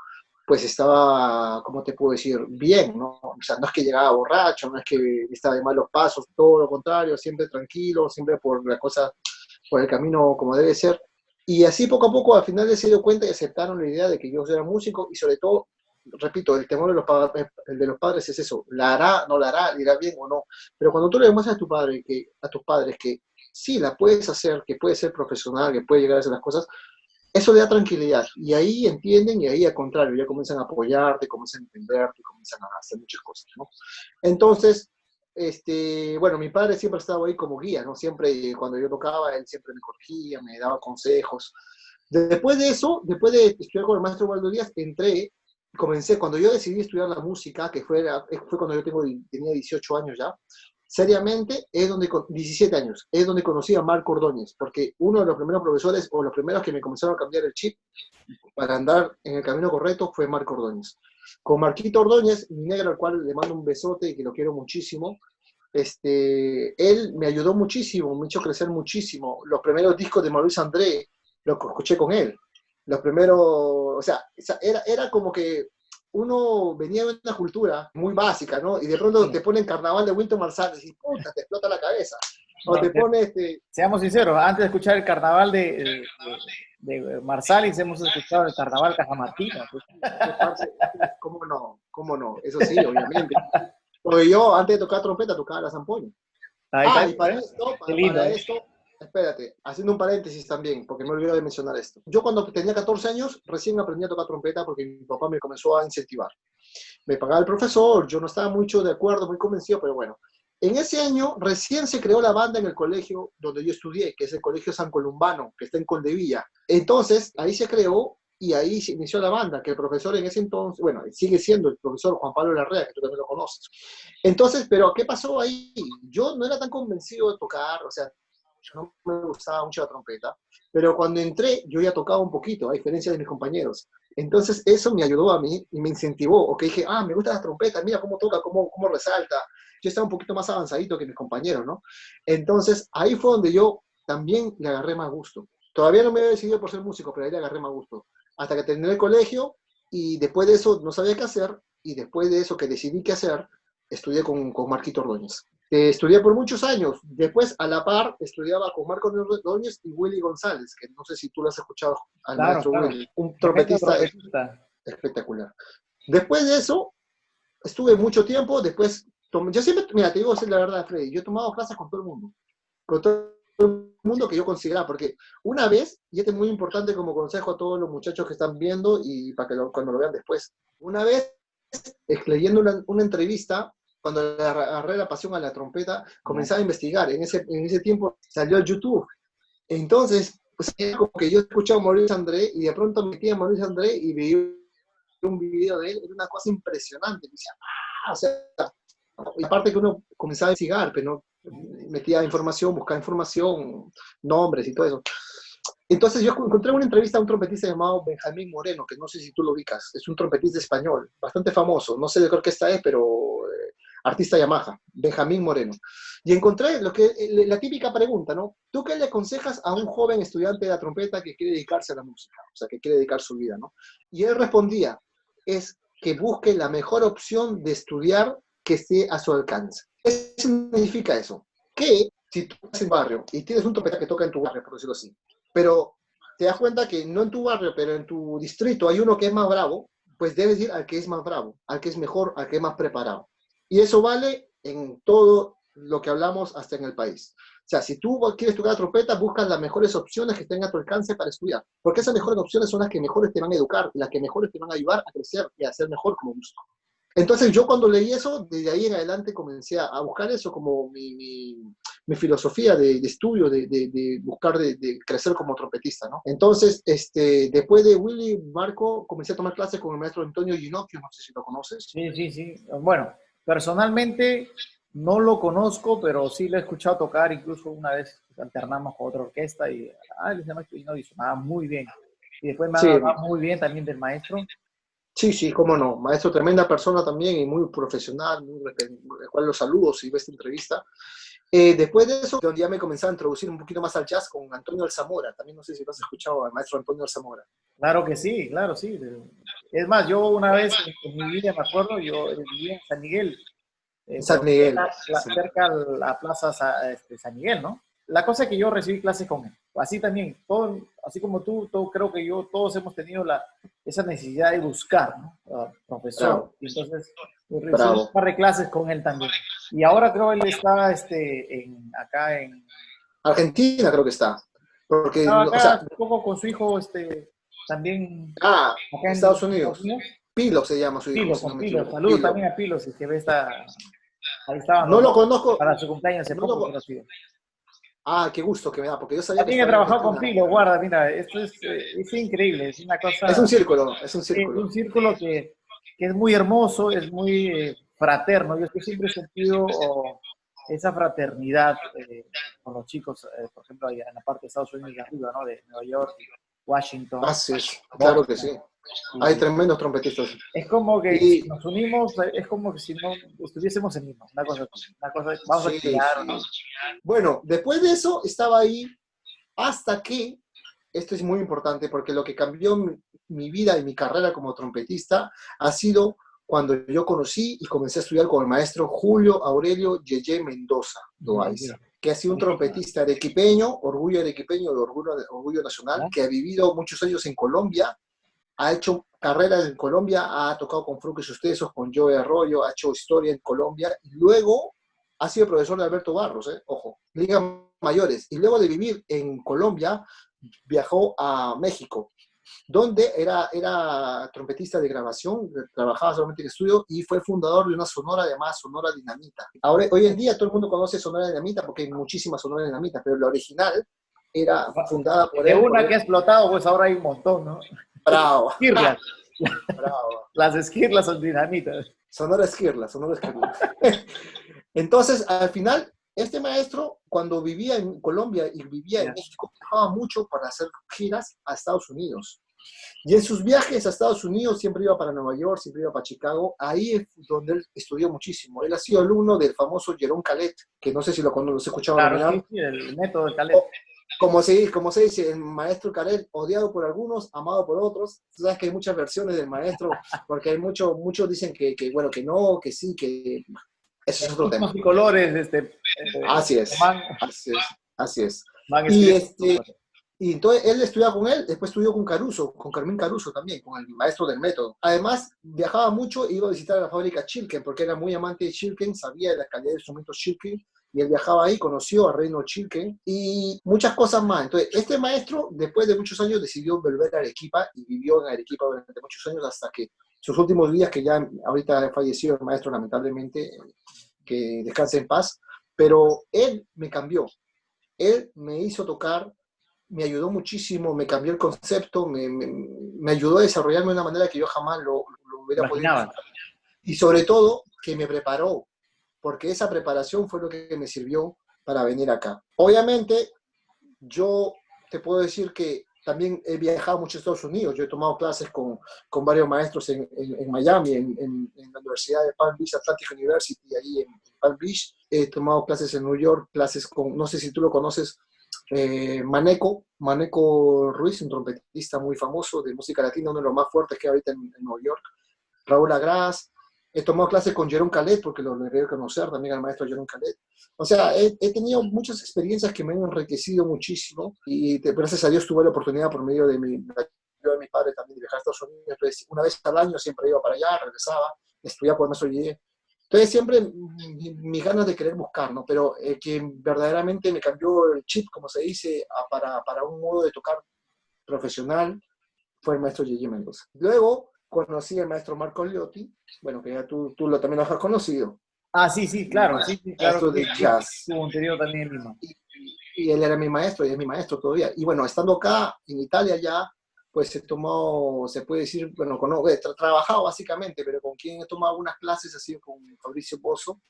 pues estaba, ¿cómo te puedo decir? Bien, ¿no? O sea, no es que llegaba borracho, no es que estaba de malos pasos, todo lo contrario, siempre tranquilo, siempre por la cosa, por el camino como debe ser. Y así poco a poco al final se dio cuenta y aceptaron la idea de que yo era músico y sobre todo, repito, el temor de el de los padres es eso, la hará, no la hará, le irá bien o no. Pero cuando tú le demuestras a tu padre a tus padres que sí la puedes hacer, que puedes ser profesional, que puedes llegar a hacer las cosas, eso le da tranquilidad. Y ahí entienden y ahí al contrario, ya comienzan a apoyarte, comienzan a entenderte, comienzan a hacer muchas cosas, ¿no? Entonces, bueno, mi padre siempre estaba ahí como guía, ¿no? Siempre cuando yo tocaba, él siempre me corregía, me daba consejos. Después de eso, después de estudiar con el maestro Waldo Díaz, comencé, cuando yo decidí estudiar la música, que fue cuando yo tenía 18 años ya, seriamente, 17 años, es donde conocí a Marco Ordóñez, porque uno de los primeros profesores, o los primeros que me comenzaron a cambiar el chip para andar en el camino correcto, fue Marco Ordóñez. Con Marquito Ordóñez, mi negro, al cual le mando un besote y que lo quiero muchísimo, él me ayudó muchísimo, me hizo crecer muchísimo. Los primeros discos de Maurice André los escuché con él. Los primeros, o sea, era como que uno venía de una cultura muy básica, ¿no? Y de pronto te Sí. ponen Carnaval de Winton Marsalis y puta, te explota la cabeza. O No, te pone seamos sinceros, antes de escuchar el carnaval de Marsalis, hemos escuchado el carnaval cajamarquino. Pues. parce, ¿cómo no? ¿Cómo no? Eso sí, obviamente. Porque yo antes de tocar trompeta tocaba la zampoña. Ahí está, Ah, y para esto, qué lindo, para ¿eh? esto, espérate, haciendo un paréntesis también, porque me olvidé de mencionar esto. Yo cuando tenía 14 años, recién aprendí a tocar trompeta porque mi papá me comenzó a incentivar. Me pagaba el profesor, yo no estaba mucho de acuerdo, muy convencido, pero bueno. En ese año recién se creó la banda en el colegio donde yo estudié, que es el Colegio San Columbano, que está en Coldevilla. Entonces, ahí se creó y ahí se inició la banda, que el profesor en ese entonces, bueno, sigue siendo el profesor Juan Pablo Larrea, que tú también lo conoces. Entonces, pero ¿qué pasó ahí? Yo no era tan convencido de tocar, o sea, no me gustaba mucho la trompeta, pero cuando entré yo ya tocaba un poquito, a diferencia de mis compañeros. Entonces eso me ayudó a mí y me incentivó, o que dije, me gusta la trompeta, mira cómo toca, cómo resalta. Yo estaba un poquito más avanzadito que mis compañeros, ¿no? Entonces ahí fue donde yo también le agarré más gusto. Todavía no me había decidido por ser músico, pero ahí le agarré más gusto. Hasta que terminé el colegio y después de eso no sabía qué hacer y después de eso que decidí qué hacer, estudié con Marquito Ordóñez. Estudié por muchos años. Después, a la par, estudiaba con Marco Ordóñez y Willy González, que no sé si tú lo has escuchado al Claro, maestro claro. Willy, un Tremendo trompetista trompetista. espectacular. Después de eso, estuve mucho tiempo, después, yo siempre, mira, te digo la verdad, Freddy, yo he tomado clases con todo el mundo, con todo el mundo que yo consideraba, porque una vez, y esto es muy importante como consejo a todos los muchachos que están viendo y para que cuando lo vean después, una vez, leyendo una entrevista, cuando le agarré la pasión a la trompeta, comencé a investigar, en ese tiempo salió el YouTube, entonces, pues era como que yo escuchaba a Maurice André y de pronto metía a Maurice André y veía un video de él, era una cosa impresionante, me decía, o sea, y aparte que uno comenzaba a investigar, pero no metía información, buscaba información, nombres y todo eso. Entonces yo encontré una entrevista a un trompetista llamado Benjamín Moreno, que no sé si tú lo ubicas, es un trompetista español, bastante famoso, no sé de qué orquesta es, pero artista Yamaha, Benjamín Moreno. Y encontré la típica pregunta, ¿no? ¿Tú qué le aconsejas a un joven estudiante de la trompeta que quiere dedicarse a la música? O sea, que quiere dedicar su vida, ¿no? Y él respondía, es que busque la mejor opción de estudiar que esté a su alcance. ¿Qué significa eso? Que si tú estás en barrio y tienes un trompeta que toca en tu barrio, por decirlo así, pero te das cuenta que no en tu barrio, pero en tu distrito hay uno que es más bravo, pues debes ir al que es más bravo, al que es mejor, al que es más preparado. Y eso vale en todo lo que hablamos hasta en el país. O sea, si tú quieres tocar trompeta, buscas las mejores opciones que estén a tu alcance para estudiar. Porque esas mejores opciones son las que mejores te van a educar, las que mejores te van a ayudar a crecer y a ser mejor como músico. Entonces yo cuando leí eso, desde ahí en adelante comencé a buscar eso como mi filosofía de estudio, de buscar de crecer como trompetista, ¿no? Entonces, después de Willy Marco, comencé a tomar clases con el maestro Antonio Ginocchio, no sé si lo conoces. Sí, sí, sí. Bueno, personalmente no lo conozco, pero sí lo he escuchado tocar. Incluso una vez alternamos con otra orquesta y les llama y no hizo nada muy bien. Y después me han Sí, hablado muy bien también del maestro. sí, sí, cómo no. Maestro, tremenda persona también y muy profesional, el cual los saludo si ve esta entrevista. Después de eso, ya me comencé a introducir un poquito más al jazz con Antonio Alzamora. También no sé si lo has escuchado al maestro Antonio Alzamora. Claro que sí, claro, sí. Es más, yo una vez en mi vida, me acuerdo, yo vivía en San Miguel, San Miguel. Sí. cerca a la plaza San Miguel, ¿no? La cosa es que yo recibí clases con él. Así también, todo, así como tú, creo que todos hemos tenido esa necesidad de buscar, ¿no? Profesor. Bravo. Y entonces, recibí un par de clases con él también. Y ahora creo él está acá en... Argentina creo que está. Porque, Estaba acá o sea, un poco con su hijo también acá en Estados Estados Unidos. Unidos. Pilo se llama su hijo, Pilo, si no con me Pilo. equivoco. Saludos Pilo. también a Pilo, si que ve ahí estaban No los lo dos conozco. para su cumpleaños hace No poco lo, conocido. qué gusto que me da, porque yo sabía que También he estaba en trabajado con Argentina. Pilo, guarda, mira, esto es increíble, es una Es un cosa, círculo, es un es círculo. un círculo que es muy hermoso, es muy fraterno. Yo siempre he sentido esa fraternidad con los chicos, por ejemplo, allá en la parte de Estados Unidos de arriba, ¿no? De Nueva York, Washington, Así es, claro que Boston. sí. Hay Y tremendos trompetistas. es como que si Y nos unimos, es como que si no estuviésemos en mismo, una cosa, vamos a sí, chillar, ¿no? sí. Bueno, después de eso estaba ahí hasta que, esto es muy importante porque lo que cambió mi vida y mi carrera como trompetista ha sido cuando yo conocí y comencé a estudiar con el maestro Julio Aurelio Yeye Mendoza Loaiza, que ha sido un trompetista arequipeño, orgullo arequipeño, de orgullo nacional, ¿Ya? que ha vivido muchos años en Colombia, ha hecho carrera en Colombia, ha tocado con Fruques Sucesos, con Joe Arroyo, ha hecho historia en Colombia, y luego ha sido profesor de Alberto Barros, ojo, ligas mayores, y luego de vivir en Colombia, viajó a México, donde era trompetista de grabación, trabajaba solamente en estudio y fue fundador de una sonora llamada Sonora Dinamita. Ahora, hoy en día todo el mundo conoce Sonora Dinamita porque hay muchísimas Sonoras Dinamita, pero la original era fundada por De él. una que ha explotado, pues ahora hay un montón, ¿no? Bravo. Esquirlas. Bravo. Las esquirlas son dinamitas. Sonora Esquirla, Sonora Esquirla. Entonces, al final, este maestro, cuando vivía en Colombia y vivía en Ya. México, viajaba mucho para hacer giras a Estados Unidos. Y en sus viajes a Estados Unidos siempre iba para Nueva York, siempre iba para Chicago. Ahí es donde él estudió muchísimo. Él ha sido alumno del famoso Jerome Calet, que no sé si lo has escuchado Claro, nominar. sí, sí, el método de Calet. Como se dice, el maestro Calet, odiado por algunos, amado por otros. Tú sabes que hay muchas versiones del maestro, porque hay muchos dicen bueno, que no, que sí, que eso es otro tema. Y colores, Así es, van, así es, así es. van Y, escritos. y entonces él estudiaba con él, después estudió con Caruso, con Carmín Caruso también, con el maestro del método. Además, viajaba mucho, iba a visitar la fábrica Chilken, porque era muy amante de Chilken, sabía de la calidad de instrumentos Chilken, y él viajaba ahí, conoció a Reino Chilken, y muchas cosas más. Entonces, este maestro, después de muchos años, decidió volver a Arequipa, y vivió en Arequipa durante muchos años, hasta que sus últimos días, que ya ahorita falleció el maestro, lamentablemente, que descanse en paz, pero él me cambió, él me hizo tocar, me ayudó muchísimo, me cambió el concepto, me ayudó a desarrollarme de una manera que yo jamás lo hubiera podido Imaginaba. imaginar. Y sobre todo, que me preparó, porque esa preparación fue lo que me sirvió para venir acá. Obviamente, yo te puedo decir que también he viajado mucho a Estados Unidos. Yo he tomado clases con varios maestros en Miami, en la Universidad de Palm Beach, Atlantic University, ahí en Palm Beach. He tomado clases en New York, clases con, no sé si tú lo conoces, Maneco Ruiz, un trompetista muy famoso de música latina, uno de los más fuertes que hay ahorita en Nueva York. Raúl Agras. He tomado clases con Jerome Calet, porque lo debo conocer también al maestro Jerome Calet. O sea, he tenido muchas experiencias que me han enriquecido muchísimo y gracias a Dios tuve la oportunidad por medio de mi padre también de viajar a Estados Unidos. Entonces, una vez al año siempre iba para allá, regresaba, estudiaba con el maestro Yeye. Entonces, siempre mis ganas de querer buscar, ¿no? Pero quien verdaderamente me cambió el chip, como se dice, para un modo de tocar profesional fue el maestro Yeye Mendoza. Luego conocí al maestro Marco Liotti, bueno, que ya tú también lo has conocido. Ah, sí, sí, claro, sí, sí, claro. Maestro de jazz. Tuvo un periodo también en Lima. Y él era mi maestro y es mi maestro todavía. Y bueno, estando acá en Italia ya, pues se tomó, se puede decir, bueno, trabajado básicamente, pero con quien he tomado algunas clases ha sido con Fabricio Pozo,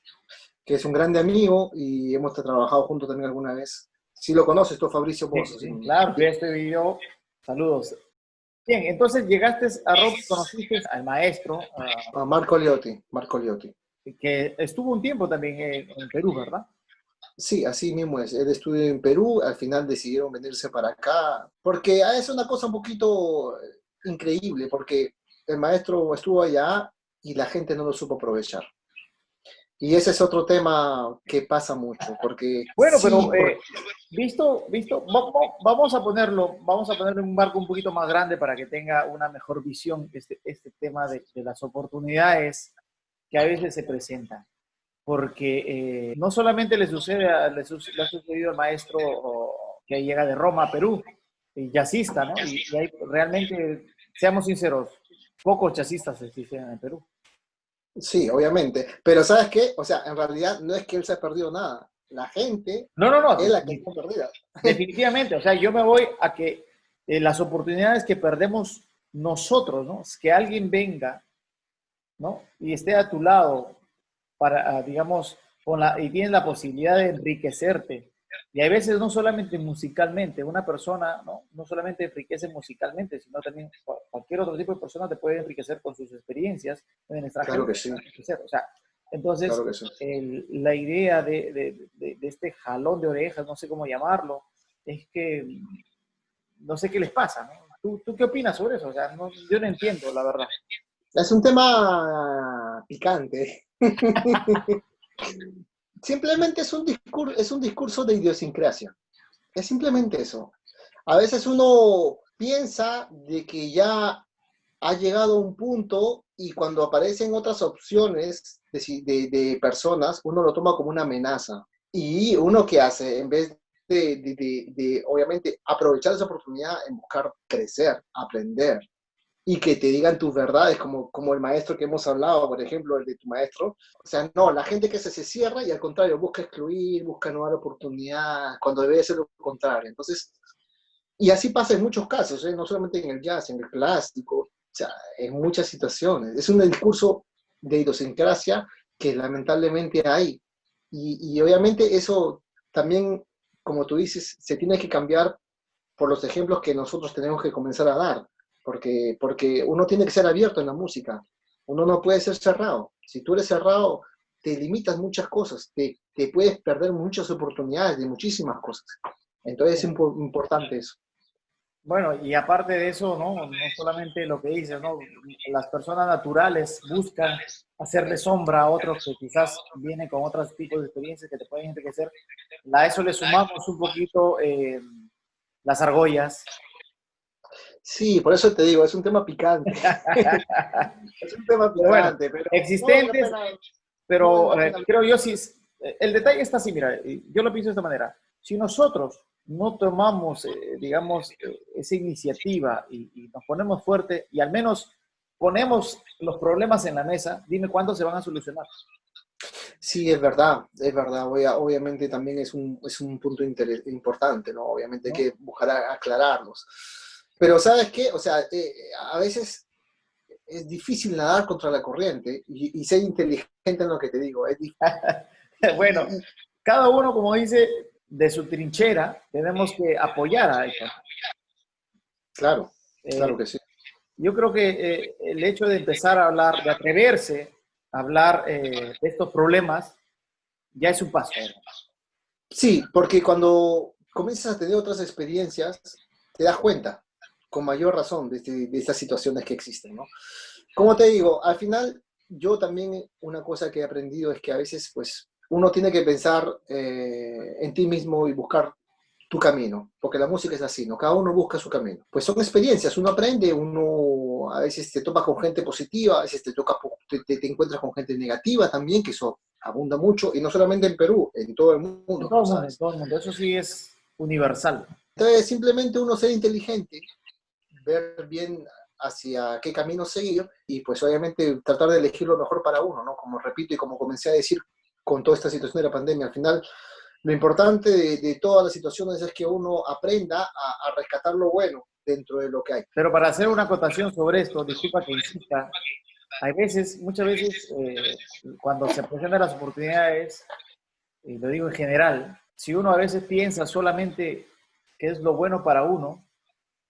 que es un grande amigo y hemos trabajado juntos también alguna vez. Si lo conoces tú, Fabricio Pozo. Sí, Sí. claro, vi este video. Saludos. Bien, entonces llegaste a Roma, conociste al maestro, Marco Liotti, Marco Liotti. que estuvo un tiempo también en Perú, ¿verdad? Sí, así mismo es. Él estudió en Perú, al final decidieron venirse para acá, porque es una cosa un poquito increíble, porque el maestro estuvo allá y la gente no lo supo aprovechar. Y ese es otro tema que pasa mucho, porque Bueno, sí, pero vamos a ponerlo en un marco un poquito más grande para que tenga una mejor visión este tema de las oportunidades que a veces se presentan. Porque no solamente le ha sucedido al maestro que llega de Roma a Perú, jazzista, ¿no? Y hay realmente, seamos sinceros, pocos jazzistas existen en Perú. sí, obviamente. Pero ¿sabes qué? O sea, en realidad no es que él se ha perdido nada. La gente No, es la que está perdida. definitivamente. O sea, yo me voy a que las oportunidades que perdemos nosotros, ¿no? Es que alguien venga, ¿no? Y esté a tu lado para, digamos, y tienes la posibilidad de enriquecerte. Y hay veces no solamente musicalmente, una persona no solamente enriquece musicalmente, sino también cualquier otro tipo de persona te puede enriquecer con sus experiencias en el extranjero. Claro que sí, O sea, entonces, claro que sí. la idea de este jalón de orejas, no sé cómo llamarlo, es que no sé qué les pasa, ¿no? ¿Tú qué opinas sobre eso? O sea, yo no entiendo, la verdad. Es un tema picante. Simplemente es un discurso de idiosincrasia. Es simplemente eso. A veces uno piensa de que ya ha llegado a un punto y cuando aparecen otras opciones de personas, uno lo toma como una amenaza. Y uno que hace, en vez obviamente, aprovechar esa oportunidad en buscar crecer, aprender, y que te digan tus verdades, como el maestro que hemos hablado, por ejemplo, el de tu maestro. O sea, no, la gente que se cierra y al contrario, busca excluir, busca no dar oportunidad, cuando debe ser lo contrario. Entonces, Y así pasa en muchos casos, ¿eh? No solamente en el jazz, en el clásico, o sea, en muchas situaciones. Es un discurso de idiosincrasia que lamentablemente hay. Y obviamente eso también, como tú dices, se tiene que cambiar por los ejemplos que nosotros tenemos que comenzar a dar, porque uno tiene que ser abierto en la música, uno no puede ser cerrado. Si tú eres cerrado, te limitas muchas cosas, te puedes perder muchas oportunidades de muchísimas cosas. Entonces es importante eso. Bueno, y aparte de eso, ¿no? No solamente lo que dices, ¿no? Las personas naturales buscan hacerle sombra a otros que quizás vienen con otros tipos de experiencias que te pueden enriquecer. A eso le sumamos un poquito las argollas. Sí, por eso te digo, es un tema picante. Es un tema Pero bueno, picante, pero no vale la existentes, pena. No vale pero la pena. creo yo sí, el detalle está así, mira, yo lo pienso de esta manera. Si nosotros no tomamos, digamos, esa iniciativa y nos ponemos fuerte y al menos ponemos los problemas en la mesa, dime cuándo se van a solucionar. Sí, es verdad, es verdad. Obviamente también es un punto importante, ¿no? Obviamente hay ¿No? que buscar aclararlos. Pero ¿sabes qué? O sea, a veces es difícil nadar contra la corriente y ser inteligente en lo que te digo. Bueno, Y, cada uno, como dice, de su trinchera, tenemos que apoyar a esto. claro, claro Eh, que sí. yo creo que el hecho de empezar a hablar, de atreverse a hablar de estos problemas, ya es un paso. Sí, porque cuando comienzas a tener otras experiencias, te das cuenta, con mayor razón, de estas situaciones que existen, ¿no? Como te digo, al final, yo también una cosa que he aprendido es que a veces, pues, uno tiene que pensar en ti mismo y buscar tu camino, porque la música es así, ¿no? Cada uno busca su camino. Pues son experiencias, uno aprende, uno a veces te topa con gente positiva, a veces te encuentras con gente negativa también, que eso abunda mucho, y no solamente en Perú, en todo el En mundo, todo tú el mundo, en sabes. todo el mundo. Eso sí es universal. Entonces, simplemente uno ser inteligente, ver bien hacia qué camino seguir y pues obviamente tratar de elegir lo mejor para uno, ¿no? Como repito y como comencé a decir con toda esta situación de la pandemia, al final lo importante de todas las situaciones es que uno aprenda a rescatar lo bueno dentro de lo que hay. Pero para hacer una acotación sobre esto, disculpa que insista, hay veces, muchas veces, cuando se presentan las oportunidades, y lo digo en general, si uno a veces piensa solamente qué es lo bueno para uno,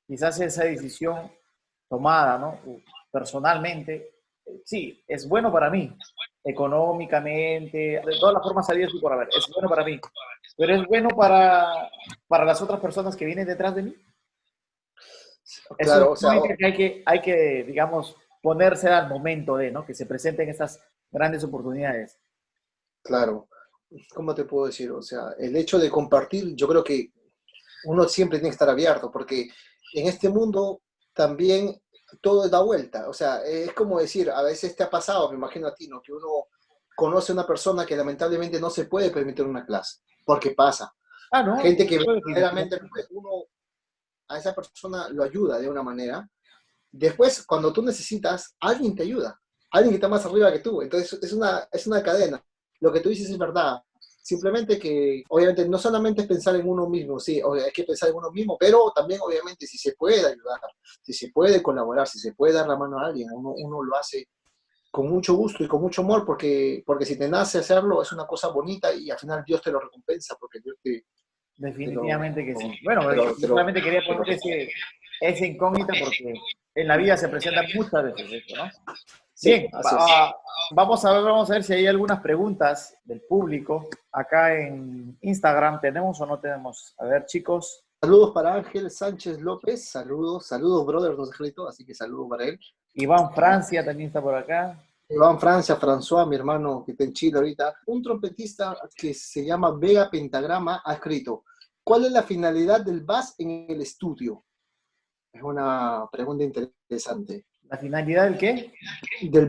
quizás esa decisión tomada, ¿no? Personalmente, sí, es bueno para mí, económicamente, de todas las formas sabidas y por haber, es bueno para mí, pero es bueno para las otras personas que vienen detrás de mí. Eso Claro, o sea, significa que hay que, digamos, ponerse al momento de, ¿no? Que se presenten estas grandes oportunidades. claro, ¿cómo te puedo decir? O sea, el hecho de compartir, yo creo que uno siempre tiene que estar abierto, porque en este mundo también todo da vuelta. O sea, es como decir, a veces te ha pasado, me imagino a ti, ¿no? Que uno conoce a una persona que lamentablemente no se puede permitir una clase, porque pasa. Ah, no, Gente que eso verdaderamente definitivamente. pues, uno a esa persona lo ayuda de una manera. Después, cuando tú necesitas, alguien te ayuda, alguien que está más arriba que tú. Entonces, es una cadena. Lo que tú dices es verdad. Simplemente que, obviamente, no solamente es pensar en uno mismo, sí, hay que pensar en uno mismo, pero también, obviamente, si se puede ayudar, si se puede colaborar, si se puede dar la mano a alguien, uno lo hace con mucho gusto y con mucho amor, porque si te nace hacerlo, es una cosa bonita y al final Dios te lo recompensa, porque Dios te lo, Definitivamente que sí. Bueno, te lo, yo te lo, solamente quería te lo poner ese incógnita porque en la vida se presentan muchas veces esto, ¿no? Sí, Bien, así es. vamos a ver si hay algunas preguntas del público acá en Instagram. ¿Tenemos o no tenemos? A ver, chicos. Saludos para Ángel Sánchez López, saludos, brother, nos escrito, así que saludos para él. Iván Francia también está por acá. Iván Francia, François, mi hermano que está en Chile ahorita. Un trompetista que se llama Vega Pentagrama ha escrito: ¿cuál es la finalidad del bass en el estudio? Es una pregunta interesante. ¿La finalidad del qué? Del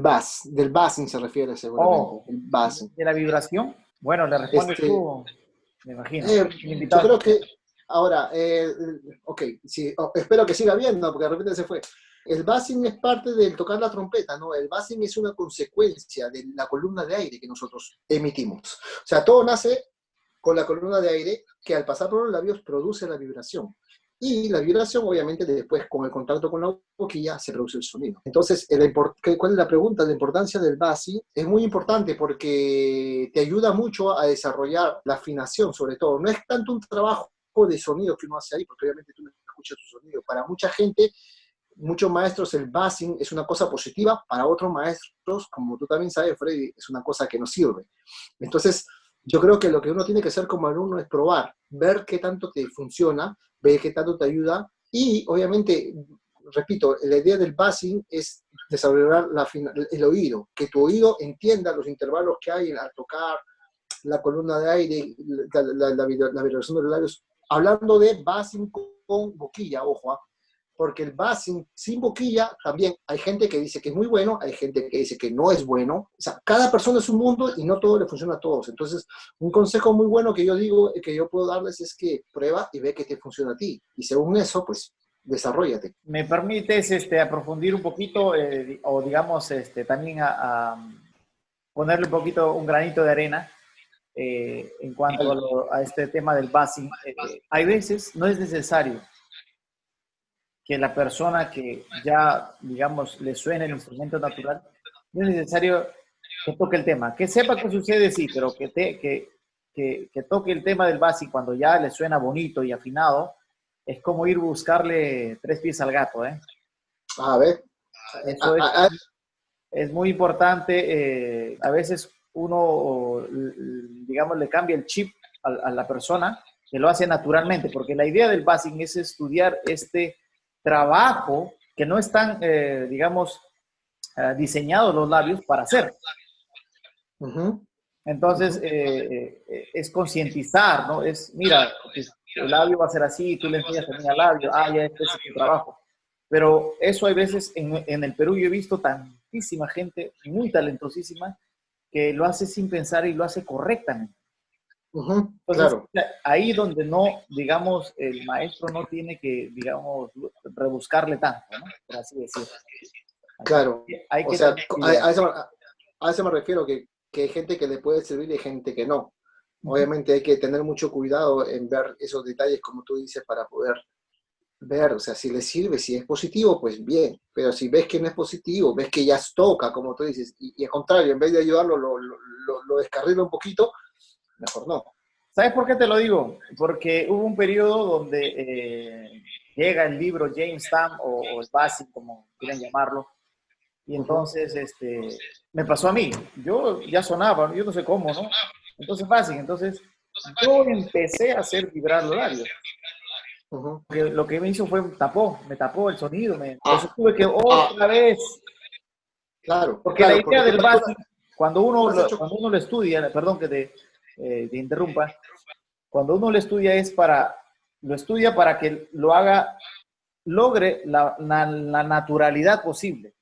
bassing se refiere seguramente, Oh, el bassing. de la vibración. Bueno, le respondes Este, tú, me imagino. Eh, El yo invitado. creo que ahora, ok, sí, espero que siga viendo, porque de repente se fue. El bassing es parte del tocar la trompeta, ¿no? El bassing es una consecuencia de la columna de aire que nosotros emitimos. O sea, todo nace con la columna de aire que al pasar por los labios produce la vibración. Y la vibración, obviamente, después con el contacto con la boquilla se produce el sonido. Entonces, ¿cuál es la pregunta? La importancia del basi es muy importante porque te ayuda mucho a desarrollar la afinación, sobre todo. No es tanto un trabajo de sonido que uno hace ahí, porque obviamente tú no escuchas tu sonido. Para mucha gente, muchos maestros, el basing es una cosa positiva. Para otros maestros, como tú también sabes, Freddy, es una cosa que no sirve. Entonces, yo creo que lo que uno tiene que hacer como alumno es probar, ver qué tanto te funciona, ver qué tanto te ayuda y obviamente, repito, la idea del basing es desarrollar el oído, que tu oído entienda los intervalos que hay al tocar la columna de aire, la vibración de los labios, hablando de basing con boquilla, ojo, porque el basing sin boquilla también hay gente que dice que es muy bueno, hay gente que dice que no es bueno. O sea, cada persona es un mundo y no todo le funciona a todos. Entonces, un consejo muy bueno que yo digo, que yo puedo darles es que prueba y ve que te funciona a ti. Y según eso, pues, desarrollate. ¿Me permites aprofundir un poquito o digamos también a ponerle un poquito un granito de arena en cuanto a este tema del basing? Hay veces no es necesario que la persona que ya, digamos, le suene el instrumento natural, no es necesario que toque el tema. Que sepa qué sucede, sí, pero que toque el tema del básico cuando ya le suena bonito y afinado, es como ir buscarle tres pies al gato, ¿eh? A ver. Eso es muy importante. A veces uno, digamos, le cambia el chip a la persona que lo hace naturalmente, porque la idea del basing es estudiar este trabajo que no están, digamos, diseñados los labios para hacer. Entonces, es concientizar, ¿no? Es, mira, el labio va a ser así, tú le enseñas también al labio, ya este es tu trabajo. Pero eso hay veces, en el Perú yo he visto tantísima gente, muy talentosísima, que lo hace sin pensar y lo hace correctamente. Entonces, claro. ahí donde no, digamos, el maestro no tiene que, digamos, rebuscarle tanto, ¿no? Por así decirlo. Claro. Hay O que sea, tener cuidado. a eso me refiero, que hay gente que le puede servir y hay gente que no. Obviamente hay que tener mucho cuidado en ver esos detalles, como tú dices, para poder ver, o sea, si le sirve, si es positivo, pues bien, pero si ves que no es positivo, ves que ya toca, como tú dices, y al contrario, en vez de ayudarlo, lo descarrila un poquito, mejor no. ¿Sabes por qué te lo digo? Porque hubo un periodo donde llega el libro James Tam o el Basic, como quieran llamarlo, y entonces me pasó a mí. Yo ya sonaba, yo no sé cómo, ¿no? Entonces Basic, entonces yo empecé a hacer vibrar los labios. Lo que me hizo fue me tapó el sonido, entonces tuve que otra vez. Claro, Porque la claro, idea porque del básico, tú has hecho. cuando uno lo estudia, perdón que te interrumpa, cuando uno lo estudia lo estudia para que lo haga, logre la naturalidad posible,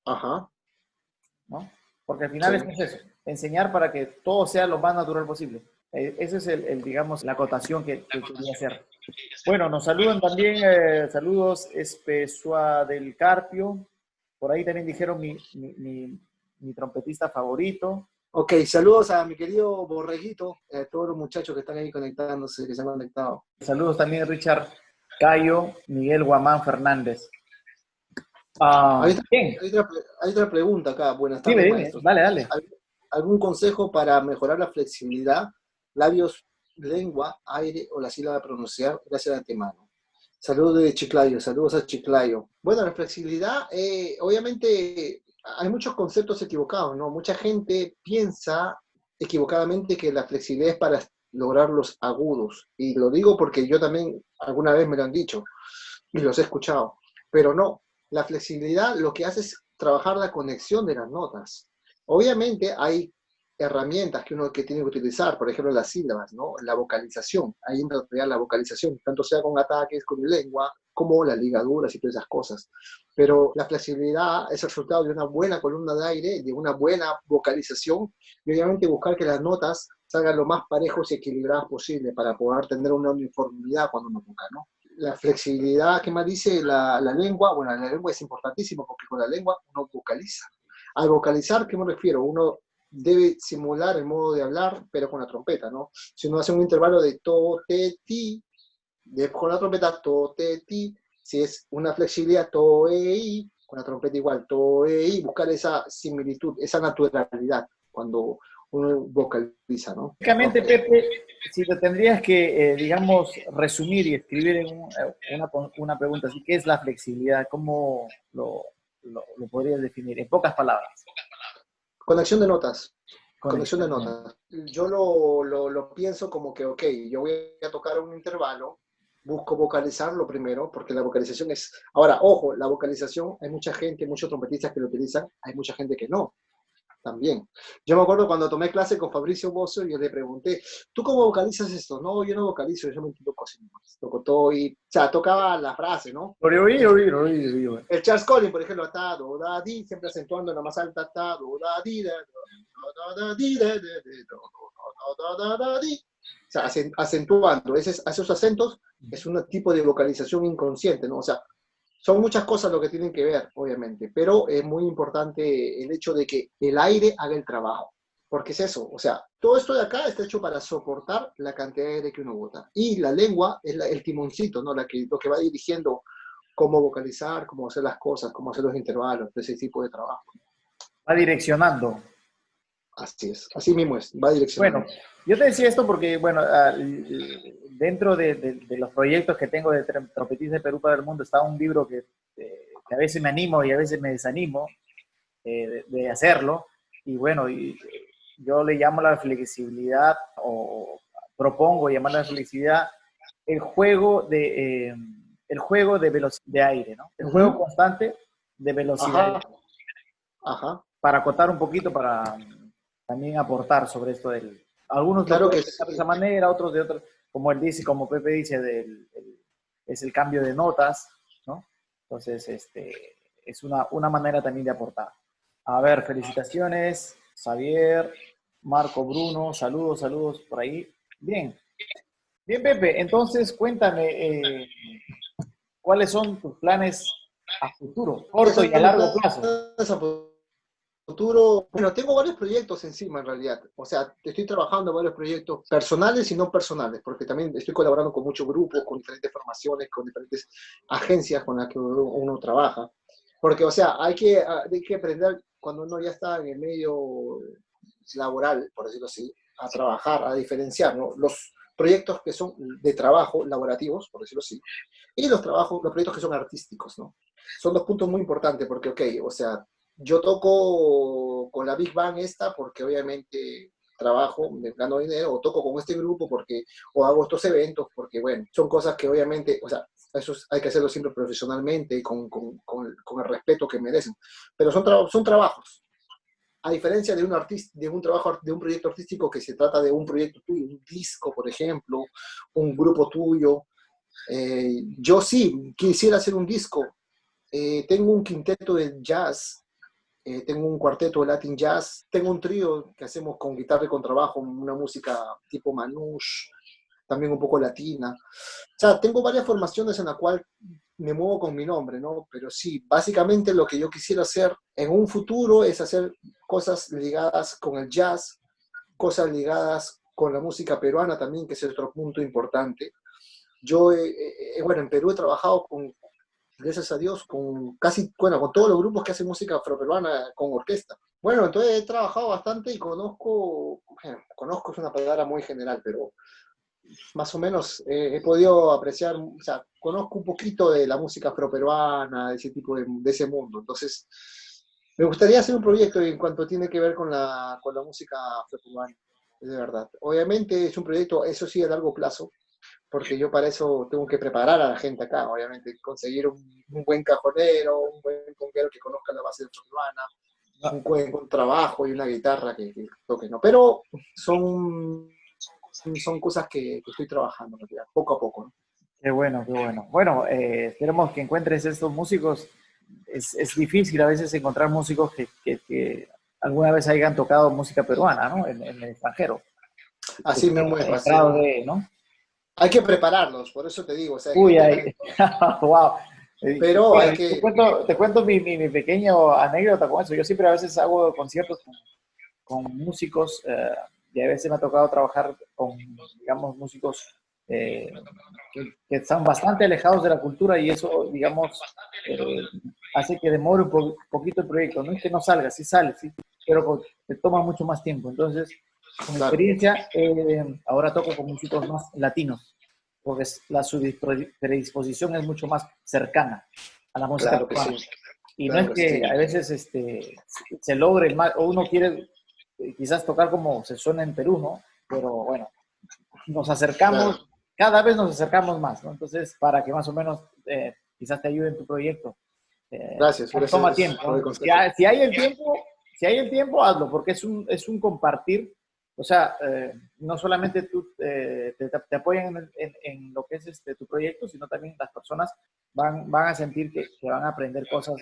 Ajá, ¿no? Porque al final sí. es eso, enseñar para que todo sea lo más natural posible. Ese es digamos, la acotación que quería hacer. Bueno, nos saludan también, saludos Espesua del Carpio, por ahí también dijeron mi trompetista favorito. Ok, saludos a mi querido Borreguito, a todos los muchachos que están ahí conectándose, que se han conectado. Saludos también Richard Cayo, Miguel Guamán Fernández. Ahí está, Bien, hay otra pregunta acá. Buenas dime, tardes, dime, maestros. dale, dale. ¿Algún consejo para mejorar la flexibilidad, labios, lengua, aire o la sílaba a pronunciar? Gracias de antemano. Saludos de Chiclayo, saludos a Chiclayo. Bueno, la flexibilidad, obviamente hay muchos conceptos equivocados, ¿no? Mucha gente piensa equivocadamente que la flexibilidad es para lograr los agudos. Y lo digo porque yo también alguna vez me lo han dicho y los he escuchado. Pero no, la flexibilidad lo que hace es trabajar la conexión de las notas. Obviamente hay herramientas que uno que tiene que utilizar, por ejemplo las sílabas, ¿no? La vocalización, ahí entra la vocalización, tanto sea con ataques, con lengua, como las ligaduras y todas esas cosas. Pero la flexibilidad es el resultado de una buena columna de aire, de una buena vocalización, y obviamente buscar que las notas salgan lo más parejos y equilibradas posible para poder tener una uniformidad cuando uno toca, ¿no? La flexibilidad, ¿qué más dice la lengua? Bueno, la lengua es importantísimo porque con la lengua uno vocaliza. Al vocalizar, ¿qué me refiero? Uno debe simular el modo de hablar, pero con la trompeta, ¿no? Si uno hace un intervalo de to, te, ti, con la trompeta to, te, ti. Si es una flexibilidad to, i, con la trompeta igual to, i, buscar esa similitud, esa naturalidad cuando uno vocaliza, ¿no? Básicamente, Pepe, si lo tendrías que, digamos, resumir y escribir en una pregunta así, ¿qué es la flexibilidad? ¿Cómo lo podrías definir? En pocas palabras. Conexión de notas. Conexión de Conexión. notas. Yo lo pienso como que, ok, yo voy a tocar un intervalo, busco vocalizarlo primero, porque la vocalización es... Ahora, ojo, la vocalización, hay mucha gente, muchos trompetistas que lo utilizan, hay mucha gente que no, también. Yo me acuerdo cuando tomé clase con Fabricio Bozo, yo le pregunté, ¿tú cómo vocalizas esto? No, yo no vocalizo, yo me toco así nomás. Toco todo y, o sea, tocaba la frase, ¿no? El Charles Collins, por ejemplo, ta, do, da, di, siempre acentuando en la más alta, ta, do, da, di, da, do, da, di, da, da, di. O sea, acentuando. Esos acentos es un tipo de vocalización inconsciente, ¿no? O sea, son muchas cosas lo que tienen que ver, obviamente, pero es muy importante el hecho de que el aire haga el trabajo. Porque es eso, o sea, todo esto de acá está hecho para soportar la cantidad de aire que uno bota. Y la lengua es el timoncito, ¿no? Lo que va dirigiendo cómo vocalizar, cómo hacer las cosas, cómo hacer los intervalos, ese tipo de trabajo. Va direccionando. Así es, así mismo es, va direccionando. Bueno, yo te decía esto porque, bueno, dentro de los proyectos que tengo de Trompetista de Perú para el Mundo está un libro que a veces me animo y a veces me desanimo de hacerlo. Y bueno, yo le llamo la flexibilidad, o propongo llamar la flexibilidad el juego de velocidad de aire, ¿no? El juego constante de velocidad. Ajá. Ajá. Para acotar un poquito, para también aportar sobre esto del... Algunos claro lo pueden que pensar de sí. esa manera, otros de otra, como él dice, como Pepe dice, es el cambio de notas, ¿no? Entonces, es una manera también de aportar. A ver, felicitaciones, Xavier, Marco, Bruno, saludos por ahí. Bien, Pepe, entonces cuéntame, ¿cuáles son tus planes a futuro, corto y a largo plazo? Futuro, bueno, tengo varios proyectos encima en realidad, o sea, estoy trabajando en varios proyectos personales y no personales, porque también estoy colaborando con muchos grupos, con diferentes formaciones, con diferentes agencias con las que uno trabaja, porque, o sea, hay que aprender cuando uno ya está en el medio laboral, por decirlo así, a trabajar, a diferenciar, ¿no? Los proyectos que son de trabajo, laborativos, por decirlo así, y los proyectos que son artísticos, ¿no? Son dos puntos muy importantes, porque, ok, o sea, yo toco con la Big Bang esta porque obviamente trabajo, me gano dinero, o toco con este grupo porque, o hago estos eventos porque, bueno, son cosas que obviamente, o sea, eso hay que hacerlo siempre profesionalmente y con el respeto que merecen. Pero son trabajos. A diferencia de un artista, de un trabajo, de un proyecto artístico que se trata de un proyecto tuyo, un disco, por ejemplo, un grupo tuyo. Yo sí quisiera hacer un disco. Tengo un quinteto de jazz, tengo un cuarteto de Latin Jazz, tengo un trío que hacemos con guitarra y contrabajo, una música tipo manouche, también un poco latina. O sea, tengo varias formaciones en la cual me muevo con mi nombre, ¿no? Pero sí, básicamente lo que yo quisiera hacer en un futuro es hacer cosas ligadas con el jazz, cosas ligadas con la música peruana también, que es otro punto importante. Yo, bueno, en Perú he trabajado con, gracias a Dios, con con todos los grupos que hacen música afroperuana con orquesta. Bueno, entonces he trabajado bastante y conozco es una palabra muy general, pero más o menos he podido apreciar, o sea, conozco un poquito de la música afroperuana, de ese tipo de ese mundo. Entonces, me gustaría hacer un proyecto en cuanto tiene que ver con la música afroperuana, de verdad. Obviamente es un proyecto, eso sí, a largo plazo, porque yo para eso tengo que preparar a la gente acá, obviamente, conseguir un buen cajonero, un buen conguero que conozca la base de afroperuana, un buen trabajo y una guitarra que toque, ¿no? Pero son cosas que estoy trabajando, ¿no? Poco a poco, ¿no? Qué bueno, qué bueno. Bueno, esperemos que encuentres estos músicos. Es difícil a veces encontrar músicos que alguna vez hayan tocado música peruana, ¿no? En el extranjero. Así mismo es, ¿no? hay que prepararlos, por eso te digo, o sea, Uy, ay, wow. pero Bueno, hay que... te cuento mi pequeño anécdota con eso. Yo siempre a veces hago conciertos con músicos y a veces me ha tocado trabajar con, digamos, músicos eh, que están bastante alejados de la cultura y eso, digamos, eh, hace que demore un poquito el proyecto. No es que no salga, sí sale, sí, pero te toma mucho más tiempo. Entonces, con Claro, experiencia, ahora toco con músicos más latinos, porque su predisposición es mucho más cercana a la música claro que sí, peruana. Y no es claro que que sí. a veces se logre o uno quiere quizás tocar como se suena en Perú, ¿no? Pero bueno, nos Claro. acercamos, cada vez nos acercamos más, ¿no? Entonces, para que más o menos quizás te ayude en tu proyecto, Gracias, toma gracias tiempo, por el ¿no? consejo. Si hay el tiempo, hazlo, porque es un compartir. O sea, no solamente tú te apoyan en lo que es tu proyecto, sino también las personas van a sentir que van a aprender cosas,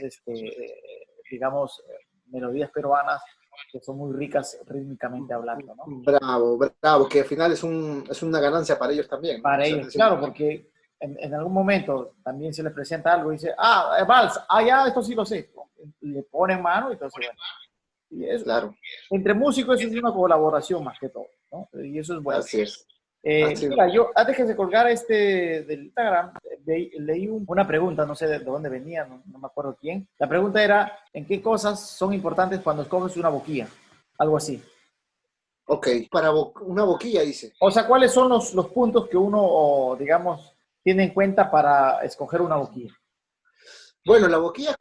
digamos, melodías peruanas que son muy ricas rítmicamente hablando, ¿no? Bravo, bravo, que al final es una ganancia para ellos también, ¿no? O Para sea, ellos, claro, porque en algún momento también se les presenta algo y dice, Vals, ya, esto sí lo sé. Le ponen mano y entonces, bueno. Y eso, claro, entre músicos eso es una colaboración más que todo, ¿no? Y eso es bueno. así es. Así es. Mira, yo antes que se colgara del Instagram, leí una pregunta, no sé de dónde venía, no me acuerdo quién. La pregunta era, ¿en qué cosas son importantes cuando escoges una boquilla? Algo así. Ok, para una boquilla, dice. O sea, ¿cuáles son los puntos que uno, digamos, tiene en cuenta para escoger una boquilla? Bueno, la boquilla es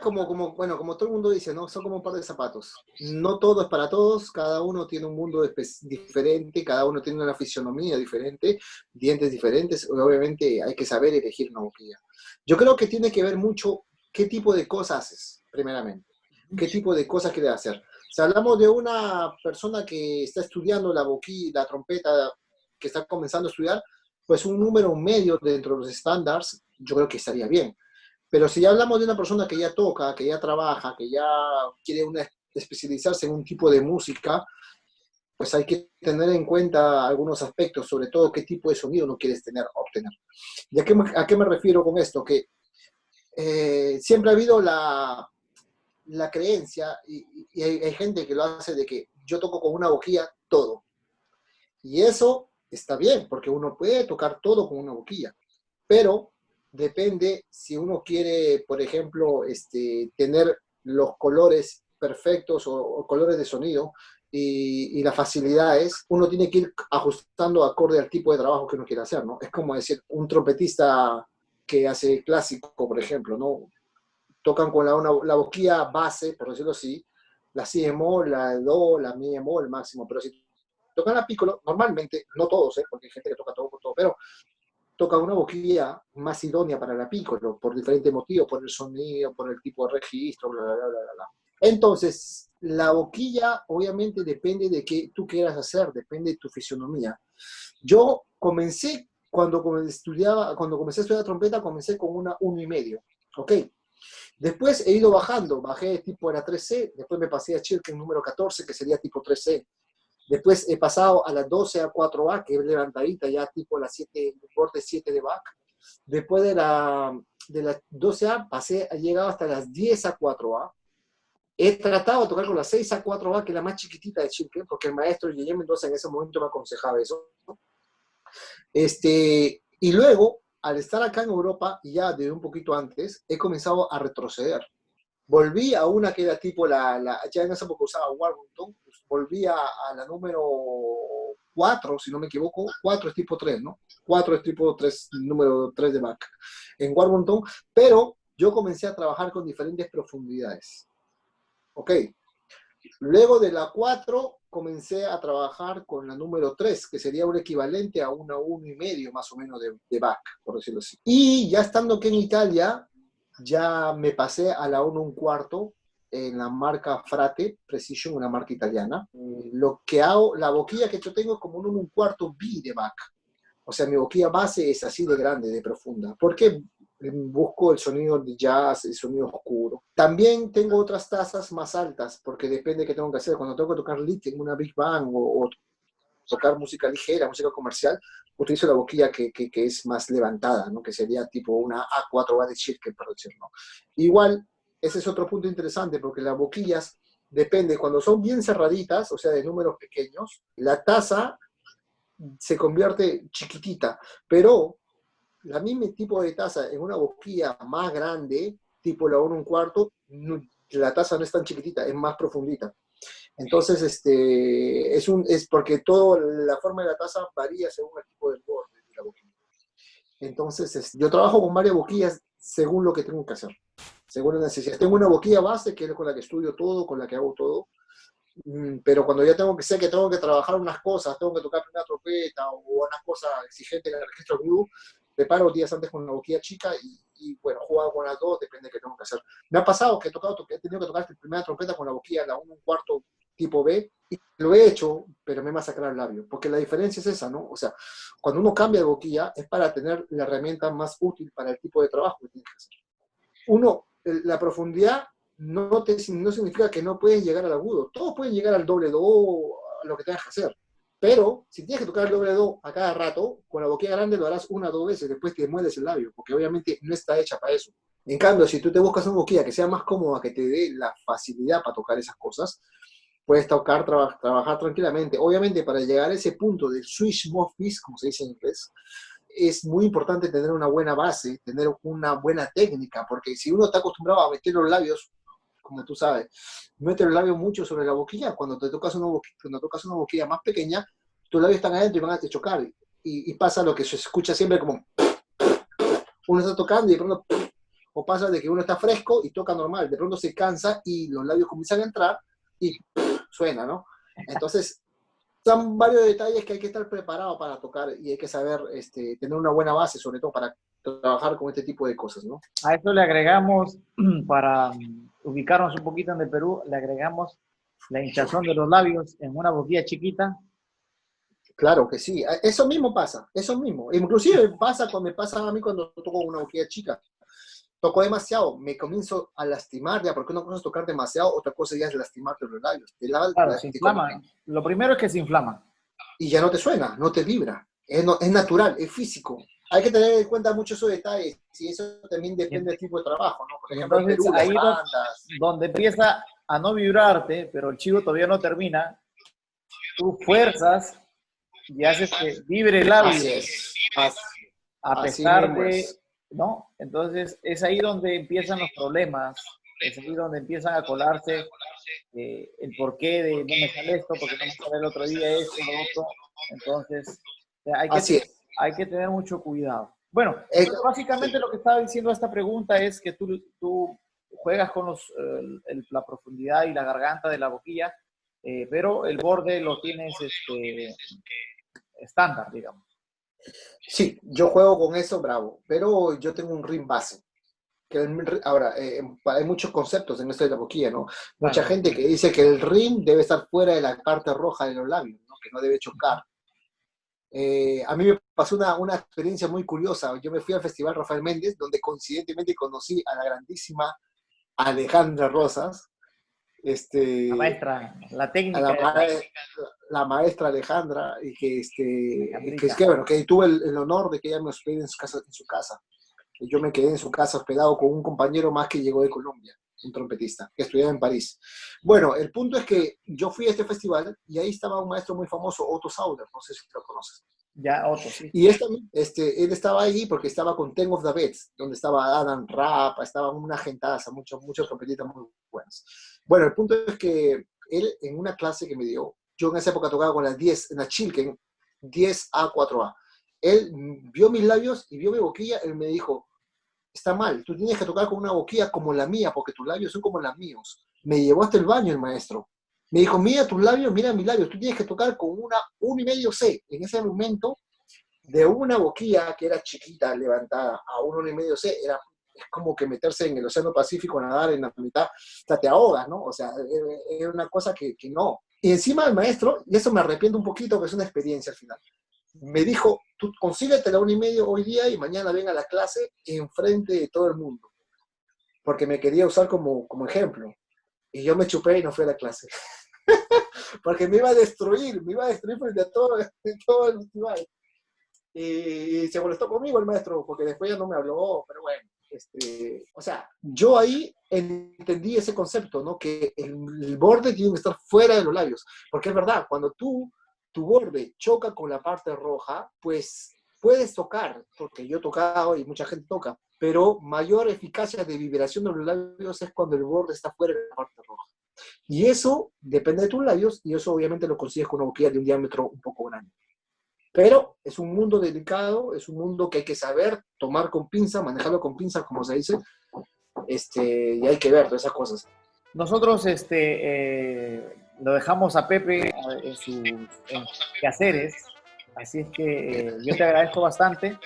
bueno, como todo el mundo dice, ¿no? Son como un par de zapatos. No todo es para todos, cada uno tiene un mundo diferente, cada uno tiene una fisionomía diferente, dientes diferentes, obviamente hay que saber elegir una boquilla. Yo creo que tiene que ver mucho qué tipo de cosas haces, primeramente, qué tipo de cosas quieres hacer. Si hablamos de una persona que está estudiando la boquilla, la trompeta, que está comenzando a estudiar, pues un número medio dentro de los estándares, yo creo que estaría bien. Pero si ya hablamos de una persona que ya toca, que ya trabaja, que ya quiere especializarse en un tipo de música, pues hay que tener en cuenta algunos aspectos, sobre todo qué tipo de sonido no quieres obtener. ¿Y a qué me refiero con esto? Que siempre ha habido la creencia, y hay gente que lo hace de que yo toco con una boquilla todo. Y eso está bien, porque uno puede tocar todo con una boquilla, pero depende si uno quiere, por ejemplo, tener los colores perfectos o colores de sonido y las facilidades, uno tiene que ir ajustando acorde al tipo de trabajo que uno quiere hacer, ¿no? Es como decir, un trompetista que hace clásico, por ejemplo, ¿no? Tocan con la boquilla base, por decirlo así, la si bemol, la do, la mi bemol máximo, pero si tocan la piccolo, normalmente, no todos, porque hay gente que toca todo, pero toca una boquilla más idónea para la piccolo, por diferentes motivos, por el sonido, por el tipo de registro, bla, bla, bla, bla, bla. Entonces, la boquilla obviamente depende de qué tú quieras hacer, depende de tu fisionomía. Yo comencé, cuando comencé a estudiar trompeta, comencé con una 1,5, ¿ok? Después he ido bajando, bajé tipo a la 3C, después me pasé a Chilken número 14, que sería tipo 3C. Después he pasado a la 12 a 4A, que es levantadita ya tipo la 7, borde 7 de back. Después de la 12A he llegado hasta las 10 a 4A. He tratado de tocar con la 6 a 4A, que es la más chiquitita de Chilken, porque el maestro Guillermo Mendoza en ese momento me aconsejaba eso. Y luego, al estar acá en Europa, ya desde un poquito antes, he comenzado a retroceder. Volví a una que era tipo ya en esa época usaba Warburton, pues volví a la número 4, si no me equivoco. 4 es tipo 3, ¿no? 4 es tipo 3, número 3 de Bach en Warburton, pero yo comencé a trabajar con diferentes profundidades. Ok. Luego de la 4 comencé a trabajar con la número 3, que sería un equivalente a una 1,5 más o menos de Bach, por decirlo así. Y ya estando aquí en Italia, ya me pasé a la 1,1/4 en la marca Frate Precision, una marca italiana. Lo que hago, la boquilla que yo tengo es como un 1,1/4 B de Bach. O sea, mi boquilla base es así de grande, de profunda. Porque busco el sonido de jazz, el sonido oscuro. También tengo otras tazas más altas, porque depende de qué tengo que hacer. Cuando tengo que tocar lead en una big band o tocar música ligera, música comercial, utilizo la boquilla que es más levantada, ¿no? Que sería tipo una A4A de Schirke, por decirlo. Igual, ese es otro punto interesante, porque las boquillas, depende, cuando son bien cerraditas, o sea, de números pequeños, la taza se convierte chiquitita, pero la misma tipo de taza en una boquilla más grande, tipo la 1 1/4, la taza no es tan chiquitita, es más profundita. Entonces, es porque toda la forma de la taza varía según el tipo del borde de la boquilla. Entonces, yo trabajo con varias boquillas según lo que tengo que hacer, según la necesidad. Tengo una boquilla base, que es con la que estudio todo, con la que hago todo, pero cuando ya sé que tengo que trabajar unas cosas, tengo que tocar una trompeta o una cosa exigente en el registro agudo, preparo días antes con una boquilla chica bueno, juego con las dos, depende de qué tengo que hacer. Me ha pasado que he tenido que tocar la primera trompeta con la boquilla, la 1 1/4 tipo B, y lo he hecho, pero me he masacrado el labio, porque la diferencia es esa, ¿no? O sea, cuando uno cambia de boquilla es para tener la herramienta más útil para el tipo de trabajo que tienes que hacer. La profundidad no significa que no pueden llegar al agudo. Todos pueden llegar al doble do, a lo que tengas que hacer. Pero si tienes que tocar el doble do a cada rato, con la boquilla grande lo harás 1 o 2 veces, después te mueles el labio, porque obviamente no está hecha para eso. En cambio, si tú te buscas una boquilla que sea más cómoda, que te dé la facilidad para tocar esas cosas, puedes trabajar tranquilamente. Obviamente, para llegar a ese punto del switch mouthpiece, como se dice en inglés, es muy importante tener una buena base, tener una buena técnica, porque si uno está acostumbrado a meter los labios, como tú sabes, mete los labios mucho sobre la boquilla, cuando tocas una boquilla más pequeña, tus labios están adentro y van a te chocar, y pasa lo que se escucha siempre como uno está tocando y de pronto, o pasa de que uno está fresco y toca normal, de pronto se cansa y los labios comienzan a entrar y suena, ¿no? Entonces, son varios detalles que hay que estar preparado para tocar y hay que saber tener una buena base, sobre todo para trabajar con este tipo de cosas, ¿no? A esto le agregamos, para ubicarnos un poquito en el Perú, le agregamos la hinchazón de los labios en una boquilla chiquita. Claro que sí, eso mismo pasa, eso mismo. Inclusive me pasa a mí cuando toco una boquilla chica. Toco demasiado, me comienzo a lastimar ya, porque una cosa es tocar demasiado, otra cosa ya es lastimarte los labios. Claro, se inflama. Lo primero es que se inflama. Y ya no te suena, no te vibra. Es natural, es físico. Hay que tener en cuenta mucho esos detalles, y eso también depende del tipo de trabajo, ¿no? Por ejemplo, en Entonces, Perú, las ahí bandas. donde empieza a no vibrarte, pero el chivo todavía no termina, tú fuerzas y haces que vibre el labio. Así es. A Así pesar mismo de, es. ¿no? Entonces es ahí donde empiezan los problemas, es ahí donde empiezan a colarse el porqué de no me sale esto, porque no me sale el otro día esto, lo otro. Entonces Así es. hay que tener mucho cuidado. Bueno, Sí. básicamente lo que estaba diciendo esta pregunta es que tú juegas con la profundidad y la garganta de la boquilla, pero el borde lo tienes estándar, digamos. Sí, yo juego con eso, bravo, pero yo tengo un ring base. Ahora, hay muchos conceptos en esto de la boquilla, ¿no? Mucha Claro. gente que dice que el ring debe estar fuera de la parte roja de los labios, ¿no? Que no debe chocar. A mí me pasó una experiencia muy curiosa. Yo me fui al Festival Rafael Méndez, donde coincidentemente conocí a la grandísima Alejandra Rosas, La este, maestra, la a técnica de la maestra Alejandra, y Alejandrita. bueno, que tuve el honor de que ella me hospede en su casa. Y yo me quedé en su casa hospedado con un compañero más que llegó de Colombia, un trompetista, que estudiaba en París. Bueno, el punto es que yo fui a este festival y ahí estaba un maestro muy famoso, Otto Sauder, no sé si lo conoces. Ya, otro, sí. Y él estaba ahí porque estaba con Ten of the Beds, donde estaba Adam Rapp, estaba una gentaza, muchos trompetistas muy buenos. Bueno, el punto es que él, en una clase que me dio, yo en esa época tocaba con las 10, en la Chilken, 10A, 4A. Él vio mis labios y vio mi boquilla, él me dijo, está mal, tú tienes que tocar con una boquilla como la mía, porque tus labios son como los míos. Me llevó hasta el baño el maestro. Me dijo, mira tus labios, mira mis labios, tú tienes que tocar con una 1,5 C. En ese momento, de una boquilla que era chiquita, levantada, a 1,5 C, es como que meterse en el Océano Pacífico, nadar en la mitad, hasta te ahogas, ¿no? O sea, era una cosa que no. Y encima el maestro, y eso me arrepiento un poquito, que es una experiencia al final, me dijo, tú consíguete la 1,5 hoy día y mañana ven a la clase enfrente de todo el mundo, porque me quería usar como ejemplo. Y yo me chupé y no fui a la clase. Porque me iba a destruir frente a todo el festival. Y se molestó conmigo el maestro, porque después ya no me habló, pero bueno. O sea, yo ahí entendí ese concepto, ¿no? Que el borde tiene que estar fuera de los labios, porque es verdad, cuando tu tu borde choca con la parte roja, pues puedes tocar, porque yo he tocado y mucha gente toca, pero mayor eficacia de vibración de los labios es cuando el borde está fuera de la parte roja. Y eso depende de tus labios, y eso obviamente lo consigues con una boquilla de un diámetro un poco grande. Pero es un mundo delicado, es un mundo que hay que saber tomar con pinza, manejarlo con pinza, como se dice, y hay que ver todas esas cosas. Nosotros lo dejamos a Pepe en sus quehaceres, así es que yo te agradezco bastante.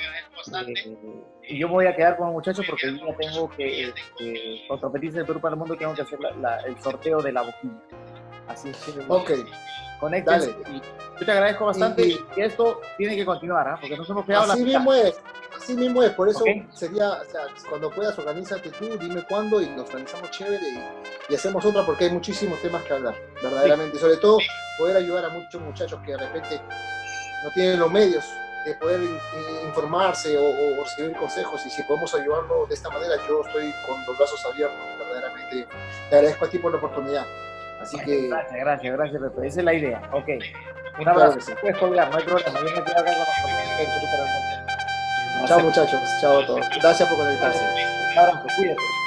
Y yo me voy a quedar con los muchachos porque hoy día tengo que, con Trompetistas del Perú para el Mundo, tengo que hacer el sorteo de la boquilla. Así es que Ok, conéctense. dale. Y yo te agradezco bastante y esto tiene que continuar, ¿eh? Porque nos hemos quedado Así mismo es, por eso ¿Okay? sería, o sea, cuando puedas, organízate tú, dime cuándo y nos organizamos chévere y hacemos otra porque hay muchísimos temas que hablar, verdaderamente. Sí. Y sobre todo, poder ayudar a muchos muchachos que de repente no tienen los medios de poder informarse o recibir consejos, y si podemos ayudarlo de esta manera, yo estoy con los brazos abiertos, verdaderamente. Te agradezco a ti por la oportunidad. Así que... Gracias, Pepe. Esa es la idea. Ok. Un abrazo. Claro sí. Puedes colgar, no hay problema. Yo me quedo acá con los compañeros. Chao muchachos, chao a todos. Gracias por conectarse. Un abrazo, cuídate.